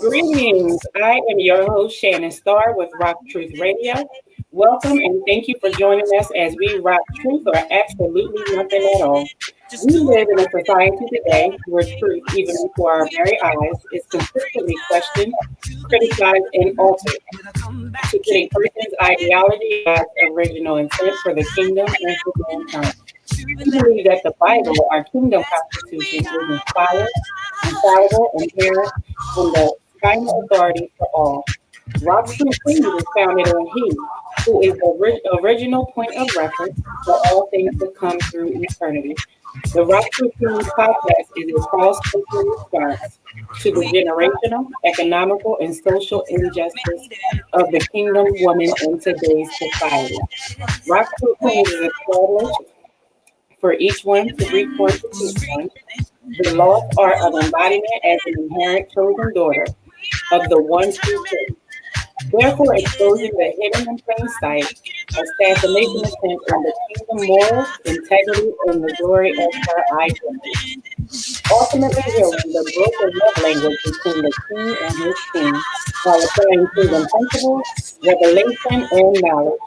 Greetings. I am your host, Shannon Starr with RockTruth Radio. Welcome and thank you for joining us as we rock truth or absolutely nothing at all. We live in a society today where truth, even before our very eyes, is consistently questioned, criticized, and altered to fit a person's ideology or God's original intent for the kingdom and for mankind. We believe that the Bible, our kingdom constitution, is inspired, infallible, inerrant, and the final authority for all. RockTruth Queens is founded on He, who is the original point of reference for all things to come through eternity. The RockTruth Queens podcast is a cross-cultural response to the generational, economical, and social injustice of the kingdom woman in today's society. RockTruth Queens is established for each one to reach one to teach one, the lost art of embodiment as an inherent chosen daughter of the one true king. Therefore, exposing the hidden in plain sight, assassination attempt on the kingdom morals, integrity, and the glory of her identity. Ultimately, healing the broken love language between the king and his queen while applying kingdom principles, revelation, and knowledge.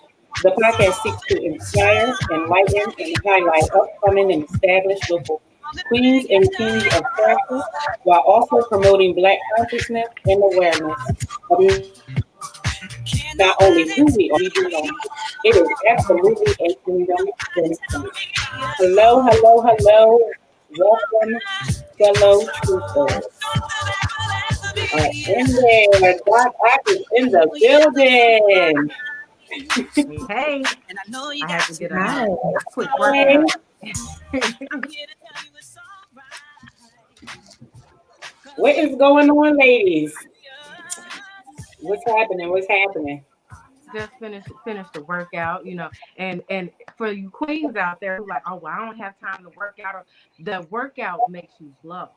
The podcast seeks to inspire, enlighten, and highlight upcoming and established local queens and kings of practice while also promoting Black consciousness and awareness of not only who we are, but what we belong. It is absolutely a kingdom thing. Hello, hello, hello. Welcome, fellow truthers. In there, Doc Ock is in the building. Hey, I had to get Hi. a quick Hey, workout. what is going on, ladies? What's happening? What's happening? Just finished the workout, and for you queens out there who like, oh well, I don't have time to work out. The workout makes you glow.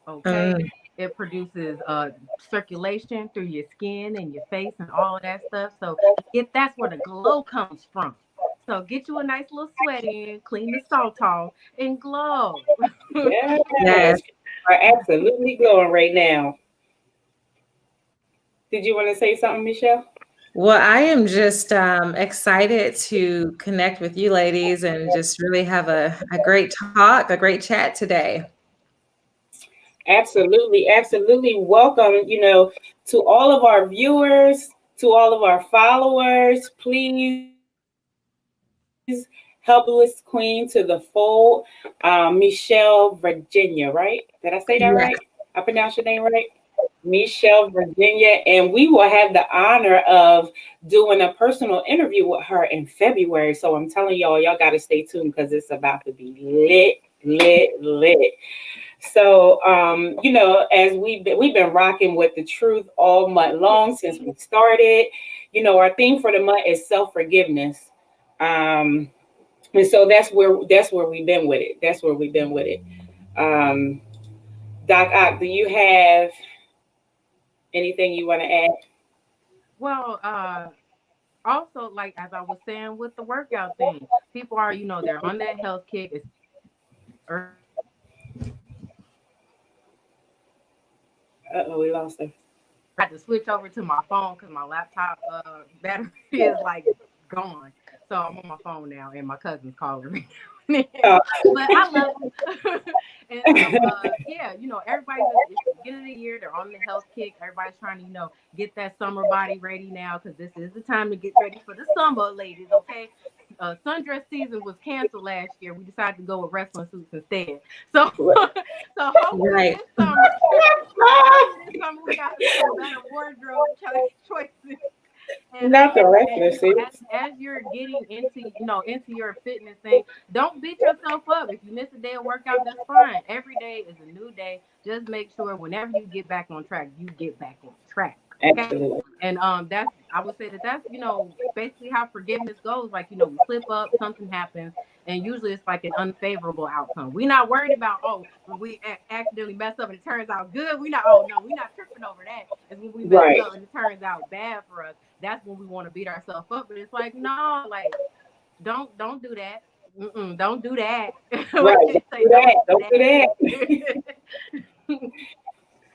Okay, Mm. it produces circulation through your skin and your face and all of that stuff. So that's where the glow comes from. So get you a nice little sweat in, clean the salt off, and glow. Yes, Yes. you are absolutely glowing right now. Did you want to say something, Michelle? Well, I am just excited to connect with you ladies and just really have a great talk, a great chat today. Absolutely, absolutely. Welcome, to all of our viewers, to all of our followers. Please help Lewis Queen to the fold. Michelle, Virginia, right? Did I say that Yeah. right? I pronounced your name right? Michelle, Virginia. And we will have the honor of doing a personal interview with her in February. So I'm telling y'all got to stay tuned because it's about to be lit, lit, lit. So, as we've been rocking with the truth all month long since we started. Our theme for the month is self forgiveness, and so that's where we've been with it. That's where we've been with it. Um, Doc Ock, do you have anything you want to add? Well, also, like as I was saying with the workout thing, people are, they're on that health kick. It's We lost her. I had to switch over to my phone because my laptop battery is like gone. So I'm on my phone now, and my cousin's calling me. But I love them. And yeah, everybody's it's the beginning of the year. They're on the health kick. Everybody's trying to, get that summer body ready now because this is the time to get ready for the summer, ladies. Okay. Sundress season was canceled last year. We decided to go with wrestling suits instead. So, so hopefully Right. this summer, hopefully this summer we got some better wardrobe choices. And, Not the and regular suits. as you're getting into your fitness thing, don't beat yourself up. If you miss a day of workout, that's fine. Every day is a new day. Just make sure whenever you get back on track, you get back on track. Okay. Absolutely. And that's I would say that's basically how forgiveness goes. Like we slip up, something happens, and usually it's like an unfavorable outcome. We're not worried about when we accidentally mess up and it turns out good. We not oh no, we're not tripping over that. It's when we mess Right. up and it turns out bad for us. That's when we want to beat ourselves up. But it's like no, like don't do that. Don't do that. Right. What they Don't say, do that. don't Don't do do that. that.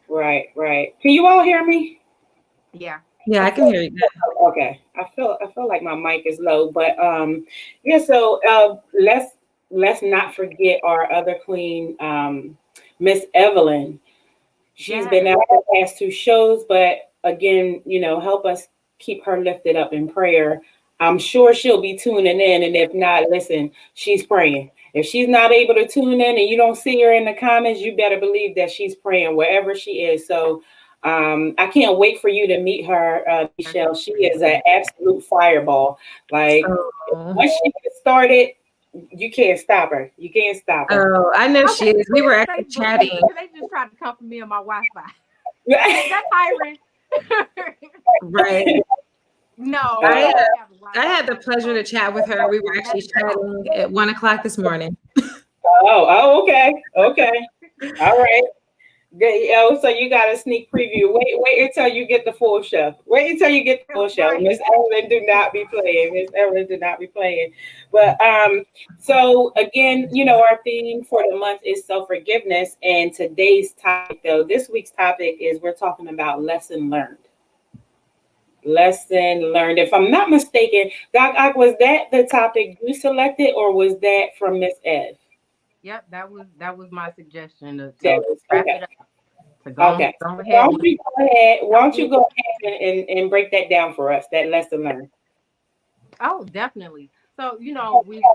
Right, right. Can you all hear me? Yeah. Yeah, I I can feel hear you. okay. I feel like my mic is low, but yeah. So let's not forget our other queen, Miss Evelyn. She's been Yes. out the past two shows, but again, help us keep her lifted up in prayer. I'm sure she'll be tuning in, and if not, listen, she's praying. If she's not able to tune in and you don't see her in the comments, you better believe that she's praying wherever she is. So I can't wait for you to meet her, Michelle. She is an absolute fireball. Like Oh, once she gets started, you can't stop her. You can't stop her. oh, I know she Okay, is. We who were is actually Facebook chatting. people? Because they just tried to come for me on my Wi-Fi. Is that Tyron? Right. No, I I uh, don't have a I Wi-Fi. had the pleasure to chat with her. We were actually chatting at 1 o'clock this morning. Okay, okay, all right. Good. Oh, so you got a sneak preview. Wait until you get the full show. Wait until you get the full show. Right. Miss Evelyn do not be playing. Miss Evelyn do not be playing. But so again, our theme for the month is self-forgiveness. And today's topic, though, this week's topic is we're talking about lesson learned. Lesson learned. If I'm not mistaken, Doc Ock, was that the topic you selected, or was that from Miss Ed? Yep, that was my suggestion That to was wrap okay. it up. To Okay. go Why ahead don't with you go ahead? Why don't you it. go ahead and break that down for us? That lesson learned. Oh, definitely. So,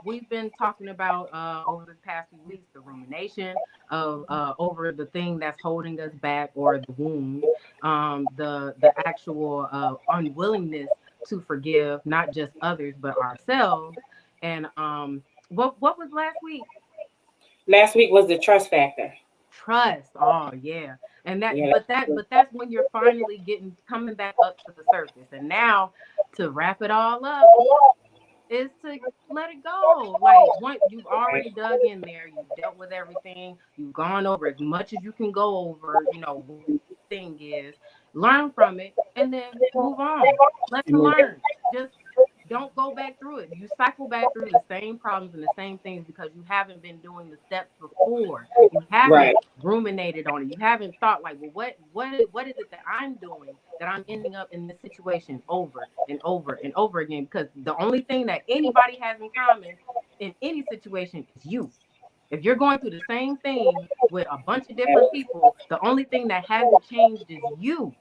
we've been talking about over the past few weeks the rumination of over the thing that's holding us back or the wound, the actual unwillingness to forgive not just others but ourselves. And what was last week? Last week was the trust factor. Trust. Oh yeah. And that Yeah. but that's when you're finally getting coming back up to the surface. And now to wrap it all up is to let it go. Like once you've Right. already dug in there, you've dealt with everything, you've gone over as much as you can go over, what the thing is, learn from it, and then move on. Lesson learned. Just don't go back through it. You cycle back through the same problems and the same things because you haven't been doing the steps before. You haven't Right. ruminated on it. You haven't thought like, well, what is it that I'm doing that I'm ending up in this situation over and over and over again? Because the only thing that anybody has in common in any situation is you. If you're going through the same thing with a bunch of different people, the only thing that hasn't changed is you.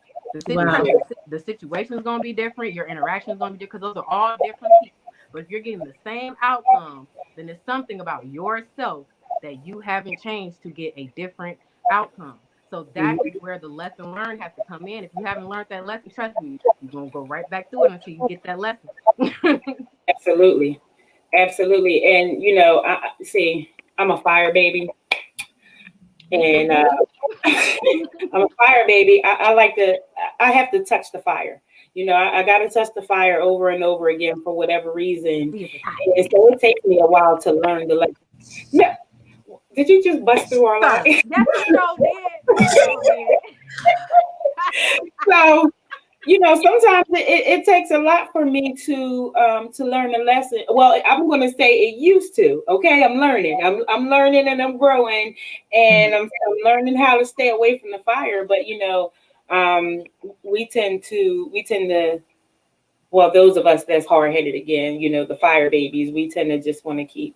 Wow. The situation is going to be different. Your interaction is going to be different because those are all different people. But if you're getting the same outcome, then it's something about yourself that you haven't changed to get a different outcome. So that is where the lesson learned has to come in. If you haven't learned that lesson, trust me, you're going to go right back through it until you get that lesson. Absolutely. Absolutely. And I see. I'm a fire baby, Me too. and I'm a fire baby. I like to. I have to touch the fire. I got to touch the fire over and over again for whatever reason, See if it's hot. and so it takes me a while to learn the lesson. Yeah. Did you just bust through our line? Sir, yes, you sure did. You sure did. So sometimes it takes a lot for me to learn a lesson. Well, I'm going to say it used to. Okay, I'm learning. I'm learning and I'm growing, and I'm learning how to stay away from the fire. But um, we tend to, well, those of us that's hard headed again, the fire babies, we tend to just want to keep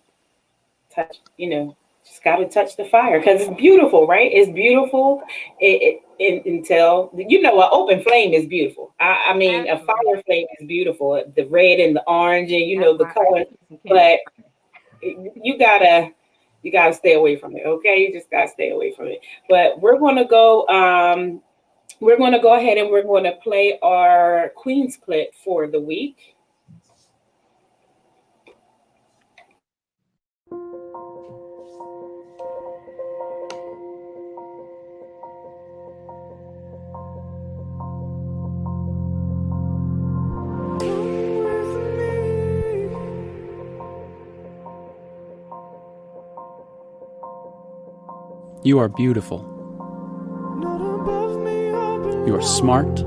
touch, just got to touch the fire because it's beautiful, right? It's beautiful. Until an open flame is beautiful. I mean, a Absolutely. fire flame is beautiful. The red and the orange, and That's the why I color. keep me some candles. But you gotta stay away from it. Okay, you just gotta stay away from it. But we're gonna go. We're gonna go ahead and we're gonna play our Queen's clip for the week. You are beautiful. You are smart.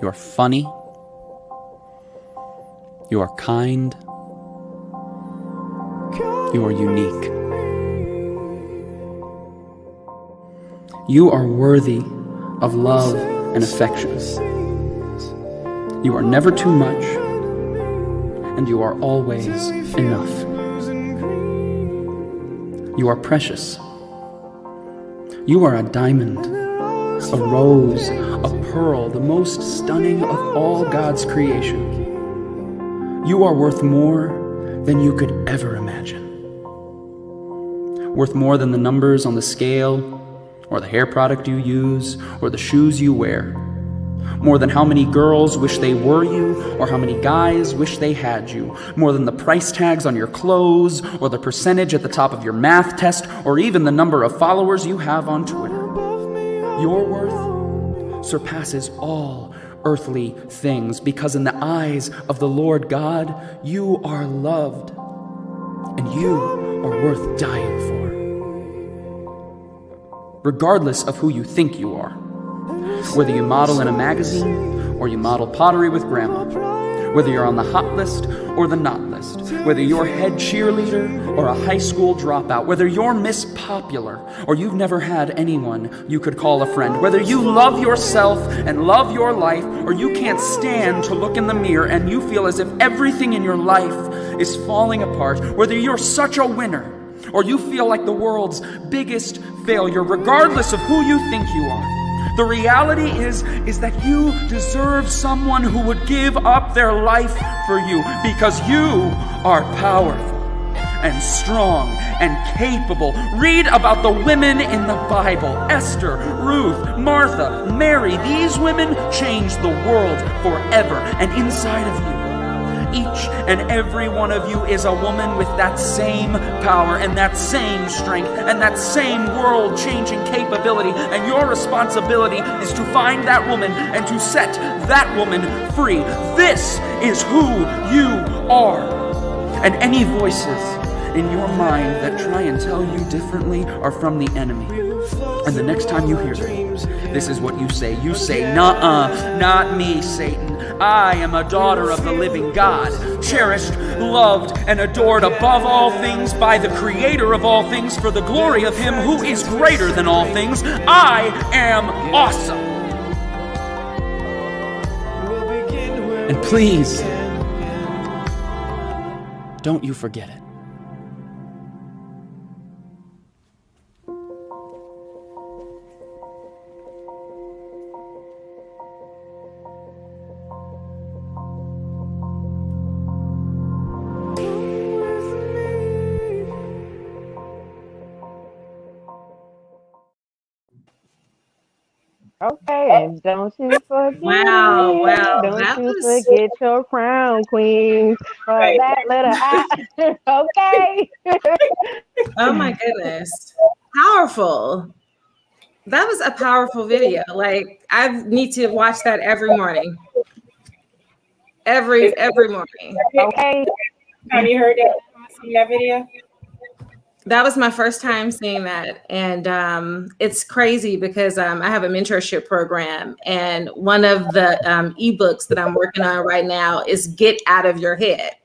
You are funny. You are kind. You are unique. You are worthy of love and affection. You are never too much, and you are always enough. You are precious. You are a diamond, a rose, a pearl, the most stunning of all God's creation. You are worth more than you could ever imagine. Worth more than the numbers on the scale, or the hair product you use, or the shoes you wear. More than how many girls wish they were you, or how many guys wish they had you. More than the price tags on your clothes, or the percentage at the top of your math test, or even the number of followers you have on Twitter. Your worth surpasses all earthly things, because in the eyes of the Lord God, you are loved, and you are worth dying for. Regardless of who you think you are. Whether you model in a magazine, or you model pottery with grandma. Whether you're on the hot list or the not list. Whether you're head cheerleader or a high school dropout. Whether you're Miss Popular or you've never had anyone you could call a friend. Whether you love yourself and love your life, or you can't stand to look in the mirror and you feel as if everything in your life is falling apart. Whether you're such a winner or you feel like the world's biggest failure, regardless of who you think you are. The reality is that you deserve someone who would give up their life for you, because you are powerful and strong and capable. Read about the women in the Bible: Esther, Ruth, Martha, Mary. These women changed the world forever. And inside of you, each and every one of you is a woman with that same power and that same strength and that same world-changing capability. And your responsibility is to find that woman and to set that woman free. This is who you are. And any voices in your mind that try and tell you differently are from the enemy. And the next time you hear them, this is what you say. You say, "Nuh-uh, not me, Satan. I am a daughter of the living God, cherished, loved, and adored above all things by the Creator of all things, for the glory of Him who is greater than all things. I am awesome." And please, don't you forget it. Okay, and don't you forget Wow, it. wow, Don't that you was forget your crown, queens. For Right. that little eye. Okay. oh my goodness, powerful. That was a powerful video. Like, I need to watch that every morning. Every morning. Okay. Have you heard that? Seen that video? That was my first time seeing that. And it's crazy because I have a mentorship program. And one of the ebooks that I'm working on right now is Get Out of Your Head,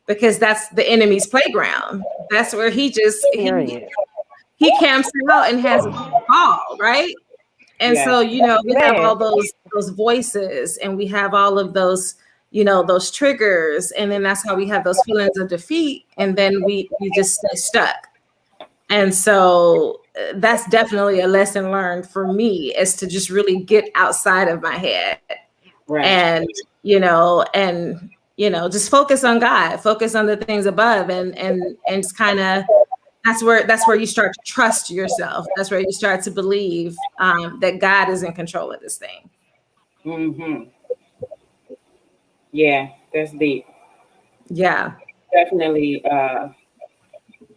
because that's the enemy's playground. That's where he Period. camps out and has a ball, right? And Yes. so, you know, we have Man. all those voices, and we have all of those, you know, those triggers. And then that's how we have those feelings of defeat. And then we just stay stuck. And so that's definitely a lesson learned for me, is to just really get outside of my head. Right. And, just focus on God, focus on the things above, and just kind of, that's where you start to trust yourself. That's where you start to believe that God is in control of this thing. Mm-hmm. Yeah, that's deep. Yeah. Definitely.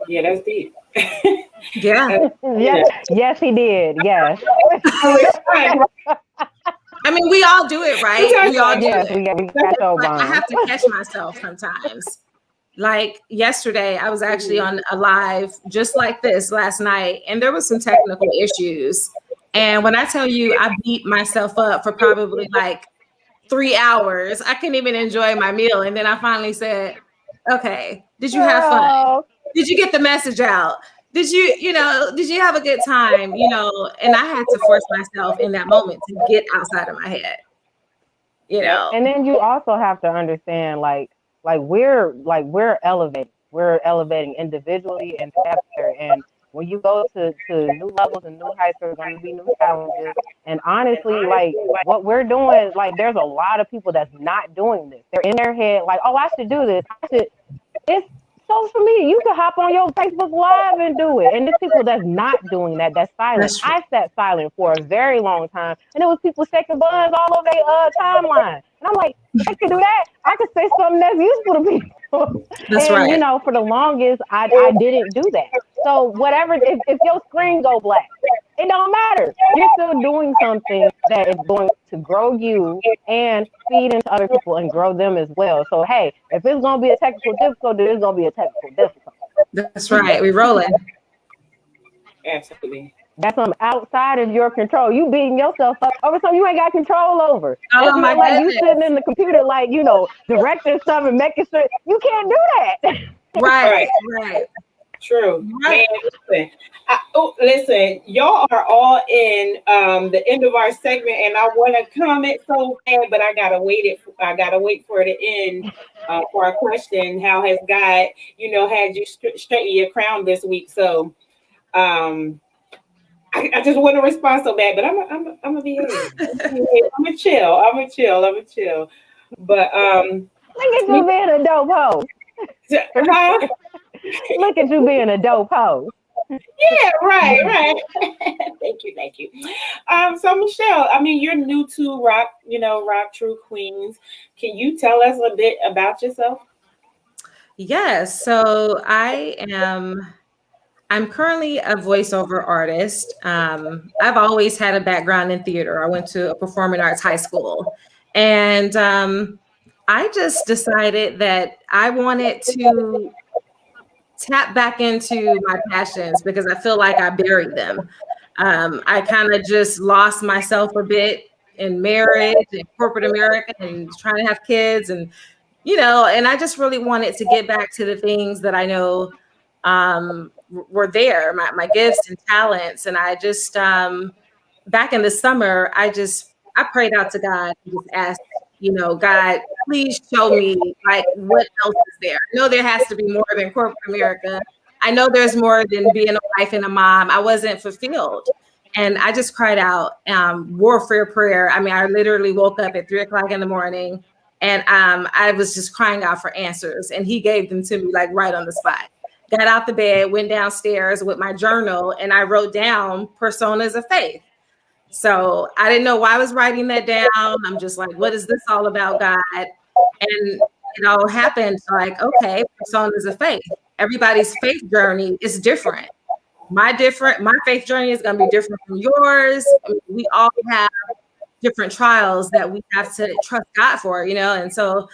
Yeah, that's deep. Yeah. Yes, he did. Yes. I mean, we all do it, right? We all do Yes, it. we got your But I bomb. have to catch myself sometimes. Like yesterday, I was actually on a live just like this last night, and there was some technical issues. And when I tell you, I beat myself up for probably like 3 hours. I couldn't even enjoy my meal. And then I finally said, "Okay, did you have fun? Did you get the message out? did you have a good time? And I had to force myself in that moment to get outside of my head. And then you also have to understand, we're elevating. We're elevating individually and together. And when you go to new levels and new heights, there's going to be new challenges. And honestly, like what we're doing, like there's a lot of people that's not doing this. They're in their head like, oh, I should do this. It's social media. You can hop on your Facebook Live and do it. And there's people that's not doing that. That's silent. I sat silent for a very long time, and there was people shaking buns all over their timeline. And I'm like, if I could do that, I could say something that's useful to people. That's and right. For the longest, I didn't do that. So whatever, if your screen go black, it don't matter. You're still doing something that is going to grow you and feed into other people and grow them as well. So hey, if it's gonna be a technical difficulty, it's gonna be a technical difficulty. That's right. We rolling. Absolutely. That's something outside of your control. You beating yourself up over something you ain't got control over. It's not like you sitting in the computer, like, directing stuff and making sure. You can't do that. Right. True. Right. Man, listen, y'all are all in the end of our segment, and I want to comment so bad, but I gotta wait for it to end for our question. How has God, had you straighten your crown this week? So, I just want to respond so bad, but I'm gonna behave. I'm gonna chill. But look at you being a dope hoe. Look at you being a dope hoe. Yeah, right. Thank you. So Michelle, I mean, you're new to RockTruth Queens. Can you tell us a bit about yourself? Yes. So I'm currently a voiceover artist. I've always had a background in theater. I went to a performing arts high school, and I just decided that I wanted to tap back into my passions because I feel like I buried them. I kind of just lost myself a bit in marriage and corporate America and trying to have kids and I just really wanted to get back to the things that I know were there, my gifts and talents. And I just, back in the summer, I prayed out to God and just asked, God, please show me like what else is there. I know there has to be more than corporate America. I know there's more than being a wife and a mom. I wasn't fulfilled. And I just cried out warfare prayer. I mean, I literally woke up at 3:00 in the morning and I was just crying out for answers. And he gave them to me like right on the spot. Got out the bed, went downstairs with my journal, and I wrote down personas of faith. So I didn't know why I was writing that down. I'm just like, what is this all about, God? And it all happened like, okay, personas of faith. Everybody's faith journey is different. My faith journey is going to be different from yours. We all have different trials that we have to trust God for, and so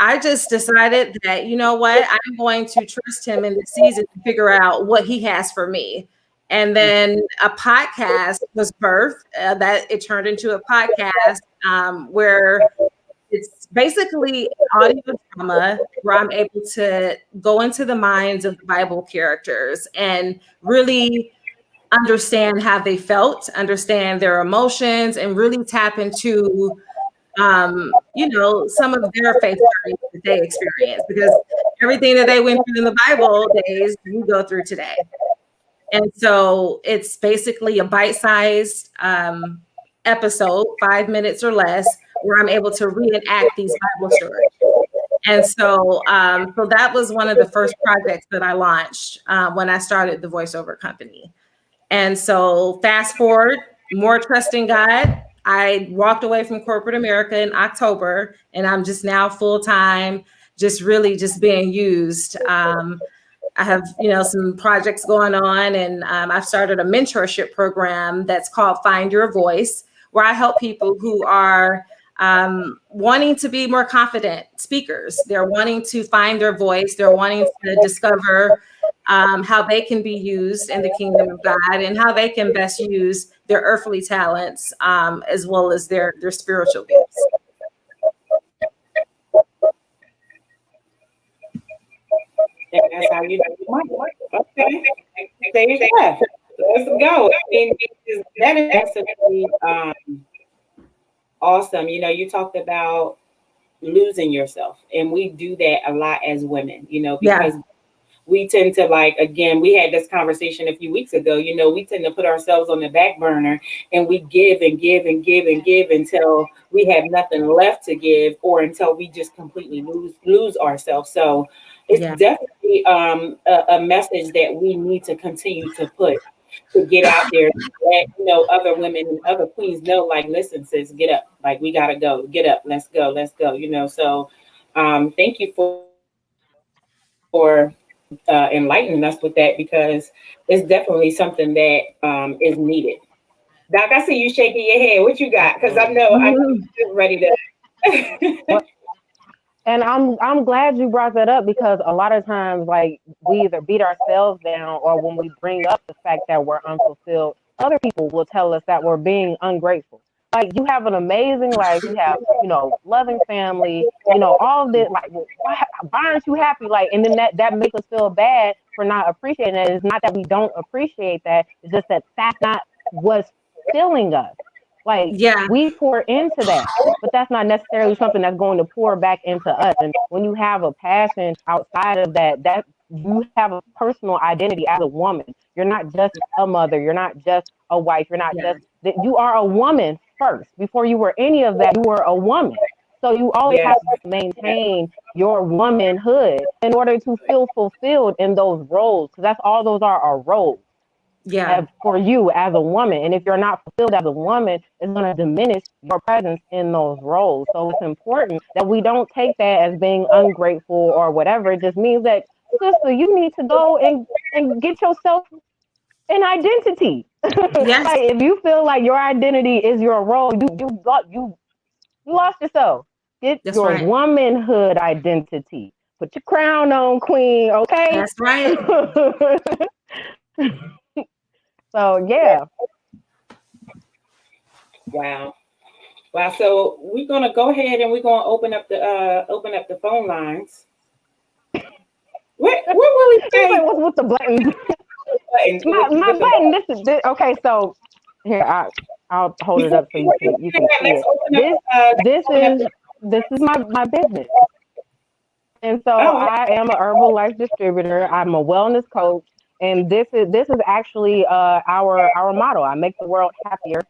I just decided that, you know what, I'm going to trust him in this season to figure out what he has for me. And then a podcast was birthed that it turned into a podcast where it's basically audio drama where I'm able to go into the minds of the Bible characters and really understand how they felt, understand their emotions, and really tap into some of their faith journeys that they experienced, because everything that they went through in the Bible days, we go through today. And so it's basically a bite-sized episode, 5 minutes or less, where I'm able to reenact these Bible stories. And so that was one of the first projects that I launched when I started the voiceover company. And so fast forward, more trusting God. I walked away from corporate America in October, and I'm just now full-time, just really just being used. I have, some projects going on, and I've started a mentorship program that's called Find Your Voice, where I help people who are wanting to be more confident speakers. They're wanting to find their voice. They're wanting to discover how they can be used in the kingdom of God and how they can best use their earthly talents as well as their spiritual gifts. That's how you do it. Okay. stage left. Let's go. I mean, that is absolutely awesome. You know, you talked about losing yourself, and we do that a lot as women, you know, because we tend to, like, again, we had this conversation a few weeks ago, you know, we tend to put ourselves on the back burner, and we give and give and give and give until we have nothing left to give, or until we just completely lose ourselves. So it's definitely a message that we need to continue to put, to get out there, let, you know, other women and other queens know, like, listen, sis, get up, like, we gotta go, get up, let's go, you know. So thank you for enlightening us with that, because it's definitely something that is needed. Doc, I see you shaking your head. What you got? Because I know you're ready to. And I'm glad you brought that up, because a lot of times, like, we either beat ourselves down, or when we bring up the fact that we're unfulfilled, other people will tell us that we're being ungrateful. Like, you have an amazing life, you have, you know, loving family, you know, all of this. Like, why aren't you happy? Like, and then that makes us feel bad for not appreciating it. It's not that we don't appreciate that; it's just that that's not what's filling us. Like, we pour into that, but that's not necessarily something that's going to pour back into us. And when you have a passion outside of that, that you have a personal identity as a woman. You're not just a mother. You're not just a wife. You're not just that. You are a woman first. Before you were any of that, you were a woman. So you always have to maintain your womanhood in order to feel fulfilled in those roles, because that's all those are roles. For you as a woman. And if you're not fulfilled as a woman, it's going to diminish your presence in those roles. So it's important that we don't take that as being ungrateful or whatever. It just means that, sister, you need to go and get yourself an identity. Like, if you feel like your identity is your role, you lost yourself. Get your womanhood identity. Put your crown on, queen, okay? That's right. So yeah. Wow. So we're gonna go ahead and we're gonna open up the phone lines. What will he say? What's with the buttons? My button. This. Okay, so here I'll hold it up so you can see it. This is my business. And so I am a Herbalife distributor. I'm a wellness coach. And this is actually our motto. I make the world happier,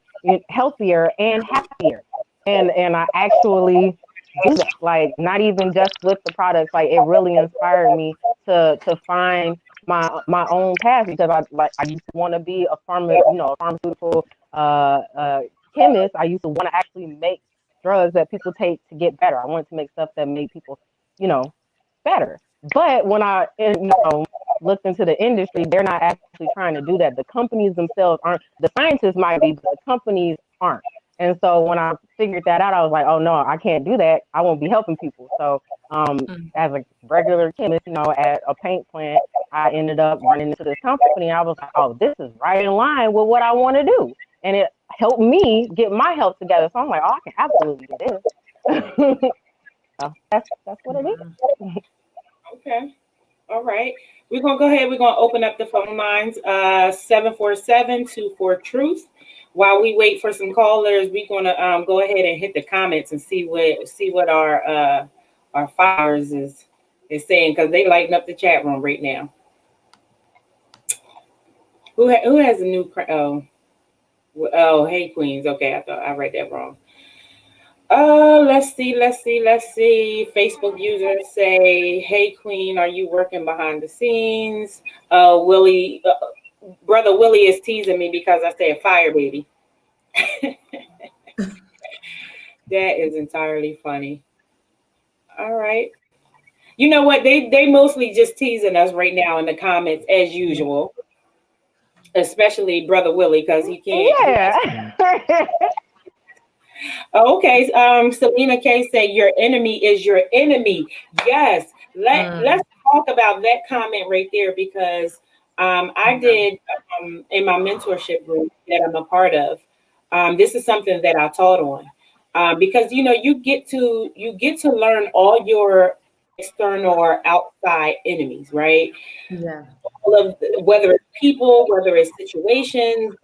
healthier, and happier. And I actually do that. Like, not even just with the products. Like, it really inspired me to find my own path, because I used to want to be a pharmaceutical chemist. I used to want to actually make drugs that people take to get better. I wanted to make stuff that made people, you know, better. But when I looked into the industry, they're not actually trying to do that. The companies themselves aren't. The scientists might be, but the companies aren't. And so when I figured that out, I was like, oh no, I can't do that. I won't be helping people. So as a regular chemist, at a paint plant, I ended up running into this company. I was like, oh, this is right in line with what I want to do. And it helped me get my health together. So I'm like, oh, I can absolutely do this. So that's what it is. Okay. All right. We're going to go ahead. We're going to open up the phone lines, 747-24-TRUTH. While we wait for some callers, we're going to go ahead and hit the comments and see what our followers is saying, because they lighting up the chat room right now. Who has a new hey Queens. Okay, I thought I read that wrong. Let's see. Facebook users say, hey Queen, are you working behind the scenes? Willie, Brother Willie is teasing me because I said fire baby. That is entirely funny. All right. You know what? They mostly just teasing us right now in the comments as usual. Especially Brother Willie, because he can't. Yeah. Okay. Selena K said your enemy is your enemy. Yes. Let's talk about that comment right there, because I did in my mentorship group that I'm a part of. This is something that I taught on, because you get to learn all your external or outside enemies, right? Yeah. All of whether it's people, whether it's situations,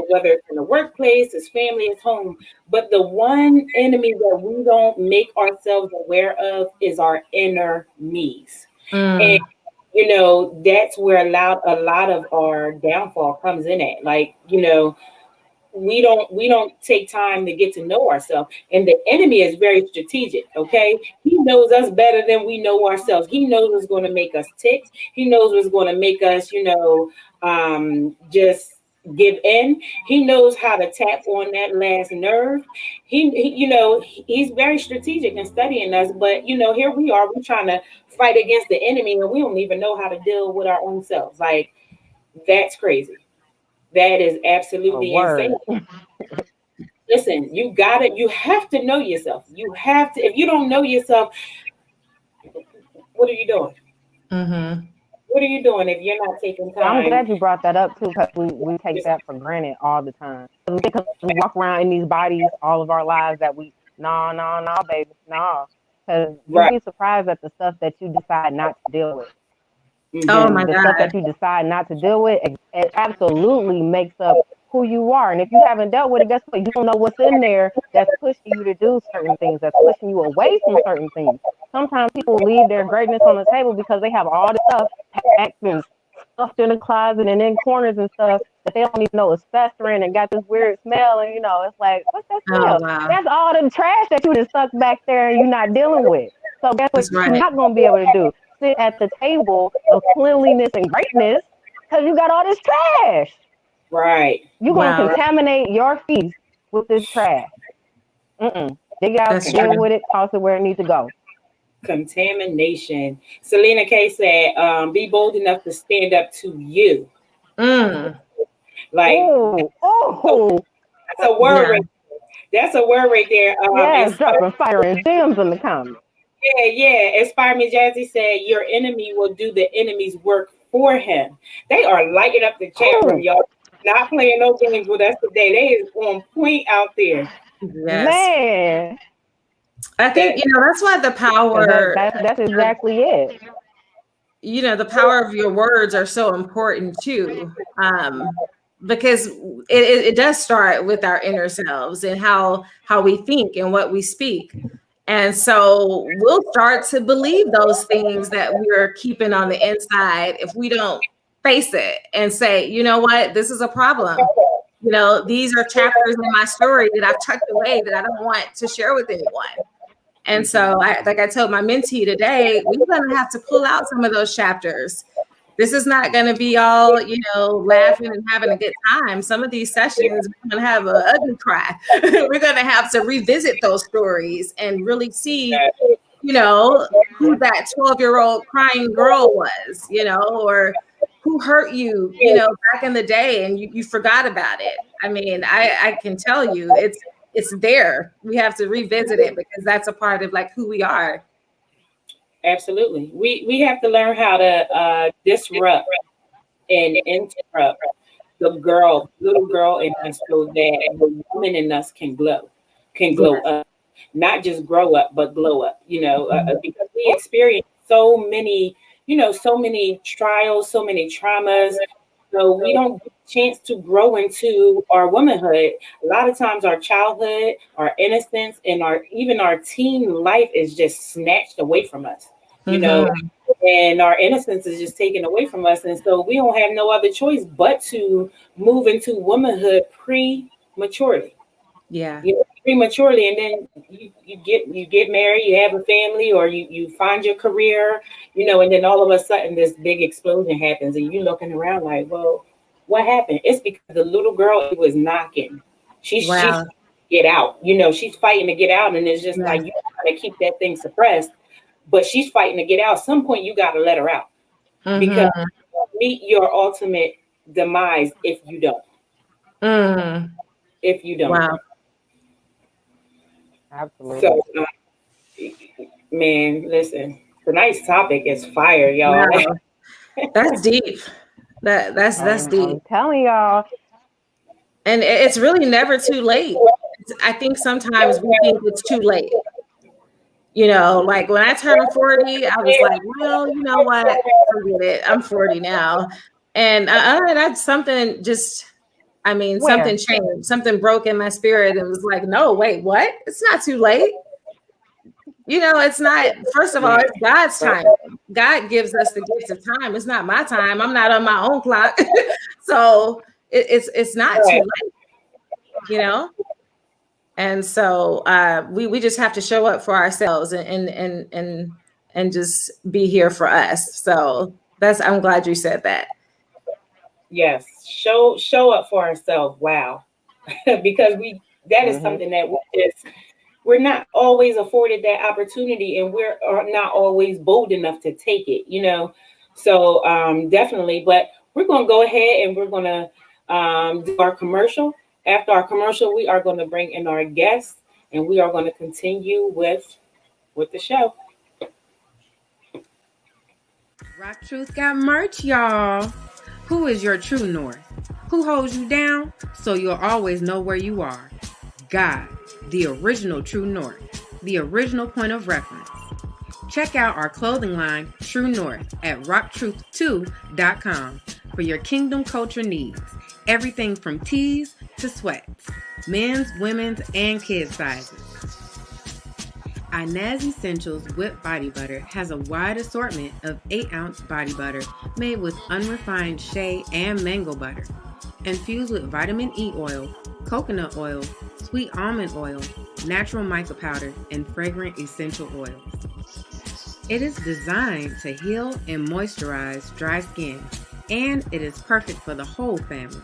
whether it's in the workplace, it's family, it's home. But the one enemy that we don't make ourselves aware of is our inner me's. And Mm. that's where a lot of our downfall comes in at. Like, we don't take time to get to know ourselves, and the enemy is very strategic. Okay, he knows us better than we know ourselves. He knows what's going to make us tick. He knows what's going to make us just give in. He knows how to tap on that last nerve. He's very strategic in studying us, but here we are, we're trying to fight against the enemy, and we don't even know how to deal with our own selves. Like, that's crazy. That is A absolutely insane. word. Listen, you have to know yourself. You have to, if you don't know yourself, what are you doing? Mm-hmm. What are you doing if you're not taking I'm time? glad you brought that up too, because we take that for granted all the time. Because we walk around in these bodies all of our lives that we, nah, baby, nah. Because you'd Right. be surprised at the stuff that you decide not to deal with. Oh Mhm. my And the stuff God. that you decide not to deal with, it absolutely makes up who you are. And if you haven't dealt with it, guess what? You don't know what's in there that's pushing you to do certain things, that's pushing you away from certain things. Sometimes people leave their greatness on the table because they have all this stuff packed and stuffed in the closet and in corners and stuff that they don't even know is festering and got this weird smell. And, it's like, what's that Oh smell? wow. That's all the trash that you just stuck back there and you're not dealing with. So guess what That's you're right. not going to be able to do? Sit at the table of cleanliness and greatness because you got all this trash. Right. You're going to Wow. contaminate your feast with this trash. Dig it out, That's deal true. with it, toss it where it needs to go. Contamination. Selena K said, be bold enough to stand up to you. Mm. Like, Oh, that's a word Yeah. right That's a word right there. yes, dropping fire and gems in the comments. Yeah. Inspire Me Jazzy said, your enemy will do the enemy's work for him. They are lighting up the chat room, Ooh, y'all. Not playing no games with us today. They is on point out there. Yes. man, I think, That that's why the because power, that's exactly it. the power of your words are so important too. Because it does start with our inner selves and how we think and what we speak. And so we'll start to believe those things that we're keeping on the inside if we don't face it and say, you know what, this is a problem. These are chapters in my story that I've tucked away that I don't want to share with anyone. And so, like I told my mentee today, we're going to have to pull out some of those chapters. This is not going to be all, laughing and having a good time. Some of these sessions, we're going to have an ugly cry. We're going to have to revisit those stories and really see, who that 12-year-old crying girl was, or who hurt you, back in the day and you forgot about it. I mean, I can tell you it's there. We have to revisit it because that's a part of like who we are. absolutely. We have to learn how to disrupt and interrupt the little girl in us, so that the woman in us can glow up, not just grow up, but glow up. Because we experience so many trials, so many traumas. So we don't get a chance to grow into our womanhood. A lot of times our childhood, our innocence, and even our teen life is just snatched away from us. You know, Mm-hmm. and our innocence is just taken away from us, and so we don't have no other choice but to move into womanhood prematurely. Yeah. Prematurely, and then you get married, you have a family, or you find your career, and then all of a sudden this big explosion happens, and you're looking around like, well, what happened? It's because the little girl it was knocking. She's Wow. get out. She's fighting to get out, and it's just Yeah. like you gotta keep that thing suppressed, but she's fighting to get out. At some point, you got to let her out, because Mm-hmm. you meet your ultimate demise if you don't. Mm. If you don't. Wow. Absolutely. So, man, listen. Tonight's topic is fire, y'all. Wow. That's deep. That's deep. I'm telling y'all, And it's really never too late. I think sometimes we think it's too late. You know, like when I turned 40, I was like, well, you know what? Forget it. I'm 40 now. And that's something just, I mean, something changed, something broke in my spirit and was like, no, wait, what? It's not too late. You know, it's not, first of all, it's God's time. God gives us the gift of time. It's not my time. I'm not on my own clock. So it's not too late, you know? And so we just have to show up for ourselves and just be here for us. So I'm glad you said that. Yes, show up for ourselves. Wow, because that is something that we're not always afforded that opportunity, and we're not always bold enough to take it. You know, so definitely. But we're going to go ahead and we're going to do our commercial. After our commercial, we are going to bring in our guests, and we are going to continue with the show. RockTruth got merch, y'all. Who is your true north? Who holds you down so you'll always know where you are? God, the original true north, the original point of reference. Check out our clothing line, True North, at RockTruth2.com for your kingdom culture needs. Everything from tees to sweats, men's, women's, and kids' sizes. Inez Essentials Whipped Body Butter has a wide assortment of 8-ounce body butter made with unrefined shea and mango butter, infused with vitamin E oil, coconut oil, sweet almond oil, natural mica powder, and fragrant essential oils. It is designed to heal and moisturize dry skin, and it is perfect for the whole family.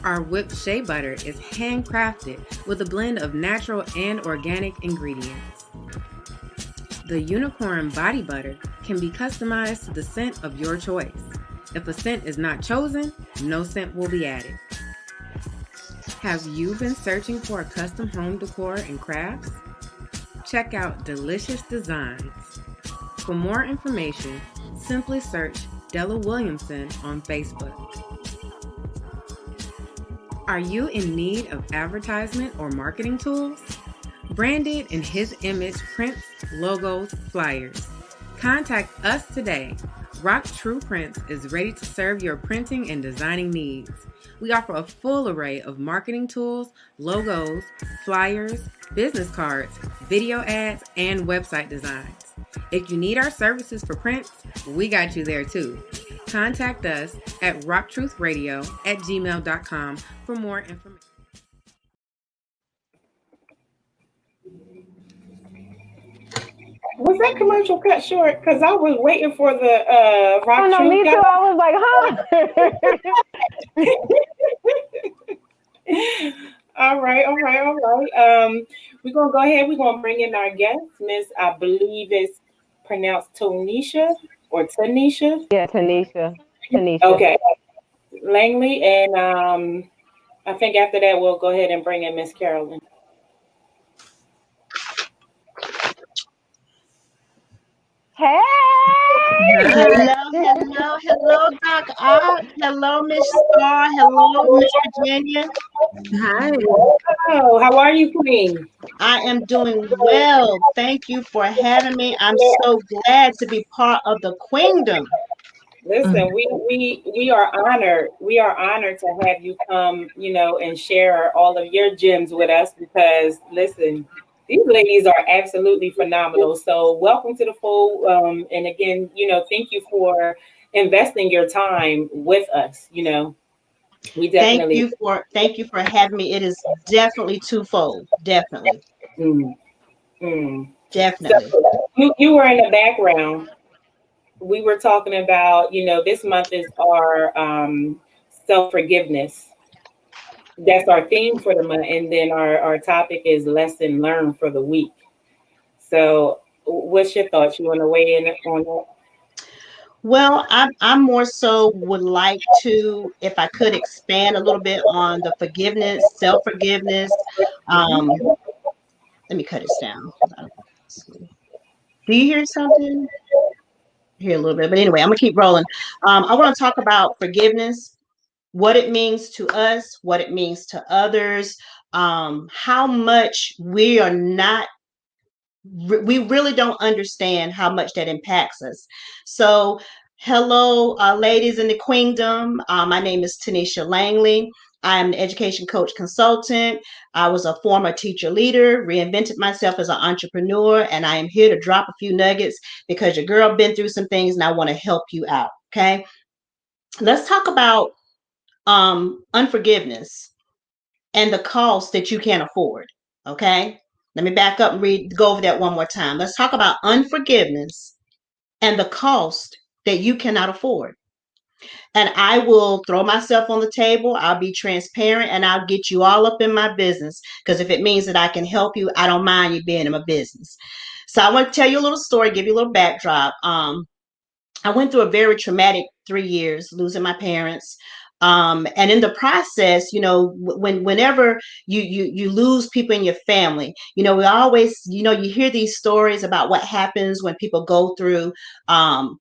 Our whipped shea butter is handcrafted with a blend of natural and organic ingredients. The unicorn body butter can be customized to the scent of your choice. If a scent is not chosen, no scent will be added. Have you been searching for a custom home decor and crafts? Check out Delicious Designs. For more information, simply search Della Williamson on Facebook. Are you in need of advertisement or marketing tools? Branded in his image prints, logos, flyers. Contact us today. RockTruth Prints is ready to serve your printing and designing needs. We offer a full array of marketing tools, logos, flyers, business cards, video ads, and website designs. If you need our services for prints, we got you there too. Contact us at rocktruthradio@gmail.com for more information. Was that commercial cut short? Because I was waiting for the rock. Oh no, me too. I was like, huh? All right. We're gonna go ahead. We're gonna bring in our guest, Miss. I believe it's pronounced Tonisha or Tanisha. Yeah, Tanisha. Okay, Langley, and I think after that we'll go ahead and bring in Miss Carolyn. Hey! Hello, Doc Art. Hello, Miss Star. Hello, Miss Virginia. Hi. Oh, how are you, Queen? I am doing well. Thank you for having me. I'm so glad to be part of the Queendom. Listen, we are honored. We are honored to have you come, and share all of your gems with us because, listen, these ladies are absolutely phenomenal. So welcome to the fold. And again, thank you for investing your time with us. We definitely thank you for having me. It is definitely twofold. Definitely. Definitely. So you were in the background. We were talking about, this month is our self-forgiveness. That's our theme for the month. And then our topic is lesson learned for the week. So what's your thoughts? You want to weigh in on that? Well, I more so would like to, if I could expand a little bit on the forgiveness, self-forgiveness. Let me cut this down. Do you hear something? Here a little bit, but anyway, I'm gonna keep rolling. I want to talk about forgiveness, what it means to us, what it means to others, how much we are not we really don't understand how much that impacts us. So, hello, ladies in the queendom. My name is Tanisha Langley. I am an education coach consultant. I was a former teacher leader, reinvented myself as an entrepreneur, and I am here to drop a few nuggets because your girl been through some things and I want to help you out. Okay. Let's talk about unforgiveness and the cost that you can't afford. Okay. Let me back up and go over that one more time. Let's talk about unforgiveness and the cost that you cannot afford. And I will throw myself on the table. I'll be transparent and I'll get you all up in my business. Because if it means that I can help you, I don't mind you being in my business. So I want to tell you a little story, give you a little backdrop. I went through a very traumatic 3 years, losing my parents. And in the process, whenever you lose people in your family, we always, you hear these stories about what happens when people go through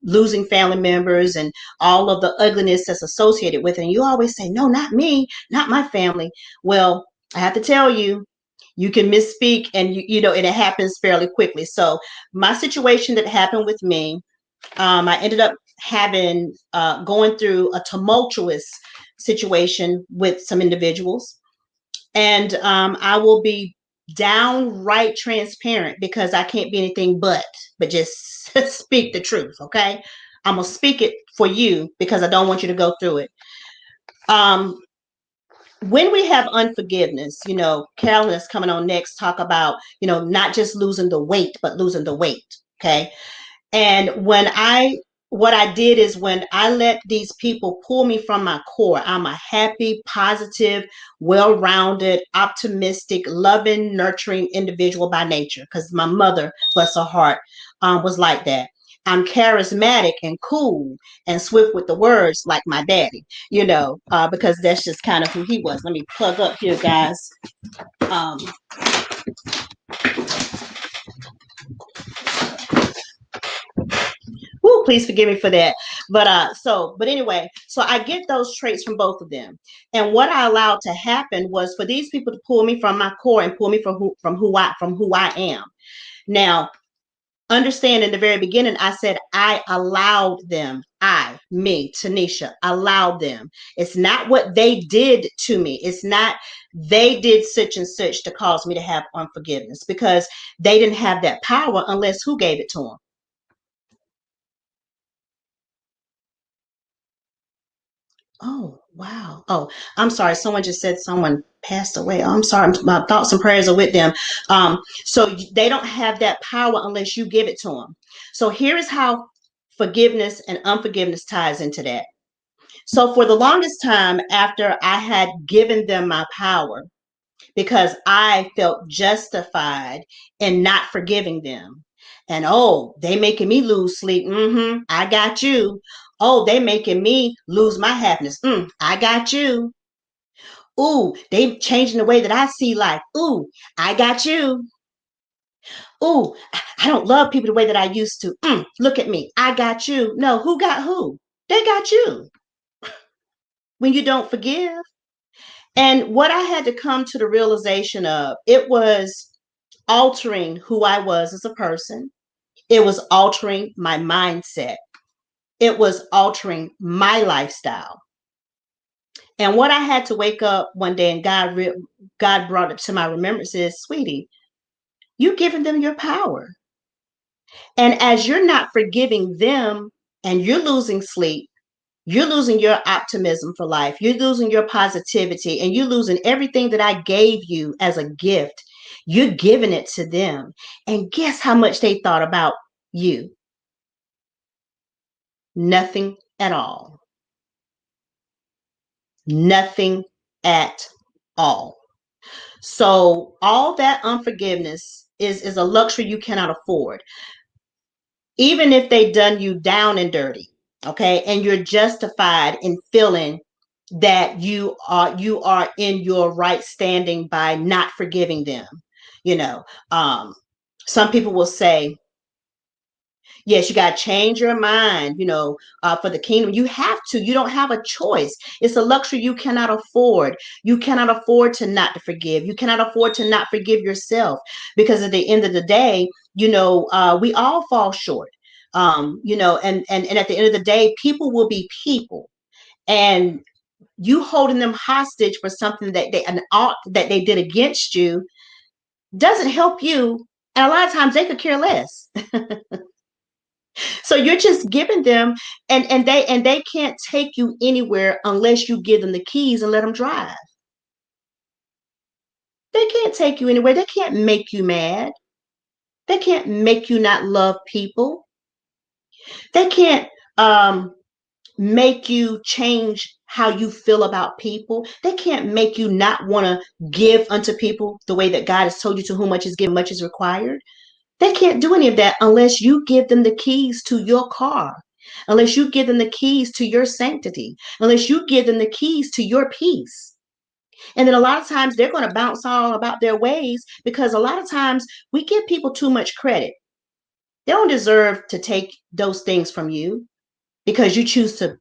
losing family members and all of the ugliness that's associated with it. And you always say, no, not me, not my family. Well, I have to tell you, you can misspeak and and it happens fairly quickly. So my situation that happened with me, I ended up going through a tumultuous situation with some individuals. And I will be downright transparent because I can't be anything but just speak the truth. Okay. I'm going to speak it for you because I don't want you to go through it. When we have unforgiveness, Carolyn is coming on next, talk about, not just losing the weight, but losing the weight. Okay. And what I did is when I let these people pull me from my core, I'm a happy, positive, well-rounded, optimistic, loving, nurturing individual by nature. Because my mother, bless her heart, was like that. I'm charismatic and cool and swift with the words like my daddy, because that's just kind of who he was. Let me plug up here, guys. Um, Woo, please forgive me for that. But anyway, so I get those traits from both of them. And what I allowed to happen was for these people to pull me from my core and pull me from who I am. Now, understand in the very beginning, I said I allowed them. Me, Tanisha, allowed them. It's not what they did to me. It's not they did such and such to cause me to have unforgiveness because they didn't have that power unless who gave it to them? Oh, wow. Oh, I'm sorry. Someone just said someone passed away. Oh, I'm sorry. My thoughts and prayers are with them. So they don't have that power unless you give it to them. So here is how forgiveness and unforgiveness ties into that. So for the longest time after I had given them my power, because I felt justified in not forgiving them. And oh, they making me lose sleep. I got you. Oh, they making me lose my happiness. I got you. Ooh, they changing the way that I see life. Ooh, I got you. Ooh, I don't love people the way that I used to. Look at me. I got you. No, who got who? They got you. When you don't forgive. And what I had to come to the realization of, it was altering who I was as a person. It was altering my mindset. It was altering my lifestyle. And what I had to wake up one day and God brought it to my remembrance is, sweetie, you've given them your power. And as you're not forgiving them and you're losing sleep, you're losing your optimism for life. You're losing your positivity and you're losing everything that I gave you as a gift. You're giving it to them. And guess how much they thought about you? Nothing at all. Nothing at all. So all that unforgiveness is a luxury you cannot afford. Even if they done you down and dirty, okay, and you're justified in feeling that you are in your right standing by not forgiving them. You know, some people will say, yes, you got to change your mind, for the kingdom. You have to. You don't have a choice. It's a luxury you cannot afford. You cannot afford to not to forgive. You cannot afford to not forgive yourself because at the end of the day, We all fall short. And at the end of the day, people will be people, and you holding them hostage for something that an act that they did against you doesn't help you, and a lot of times they could care less. So you're just giving them, and they can't take you anywhere unless you give them the keys and let them drive. They can't take you anywhere. They can't make you mad. They can't make you not love people. They can't make you change how you feel about people. They can't make you not want to give unto people the way that God has told you, to whom much is given, much is required. They can't do any of that unless you give them the keys to your car, unless you give them the keys to your sanctity, unless you give them the keys to your peace. And then a lot of times they're going to bounce all about their ways, because a lot of times we give people too much credit. They don't deserve to take those things from you because you choose to,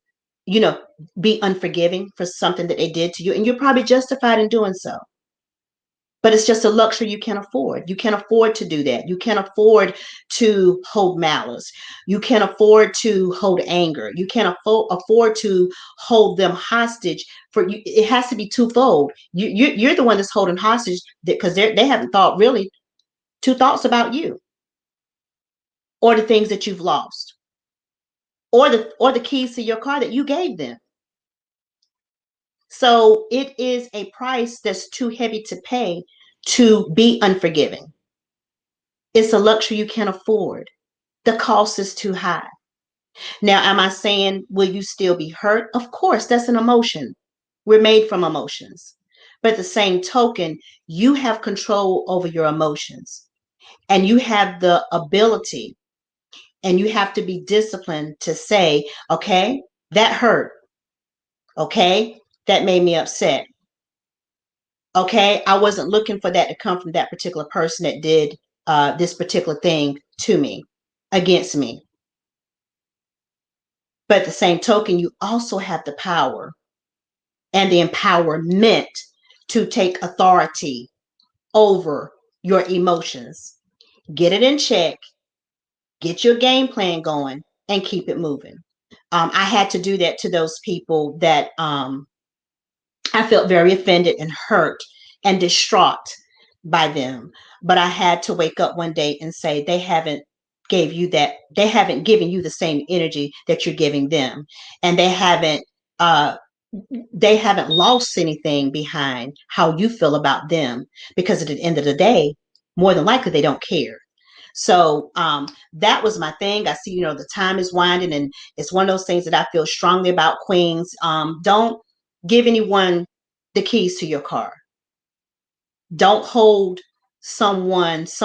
you know, be unforgiving for something that they did to you. And you're probably justified in doing so. But it's just a luxury you can't afford. You can't afford to do that. You can't afford to hold malice. You can't afford to hold anger. You can't afford to hold them hostage. For you, it has to be twofold. You're the one that's holding hostage, because they haven't thought really two thoughts about you, or the things that you've lost, or the keys to your car that you gave them. So it is a price that's too heavy to pay to be unforgiving. It's a luxury you can't afford. The cost is too high. Now, am I saying, will you still be hurt? Of course, that's an emotion. We're made from emotions. But at the same token, you have control over your emotions, and you have the ability, and you have to be disciplined to say, okay, that hurt. Okay, that made me upset. Okay, I wasn't looking for that to come from that particular person that did this particular thing to me, against me. But at the same token, you also have the power and the empowerment to take authority over your emotions. Get it in check, get your game plan going, and keep it moving. I had to do that to those people that I felt very offended and hurt and distraught by them. But I had to wake up one day and say, they haven't given you the same energy that you're giving them. And uh they haven't lost anything behind how you feel about them, because at the end of the day, more than likely they don't care. So that was my thing. I see, the time is winding, and it's one of those things that I feel strongly about, Queens. Don't give anyone the keys to your car. Don't hold someone's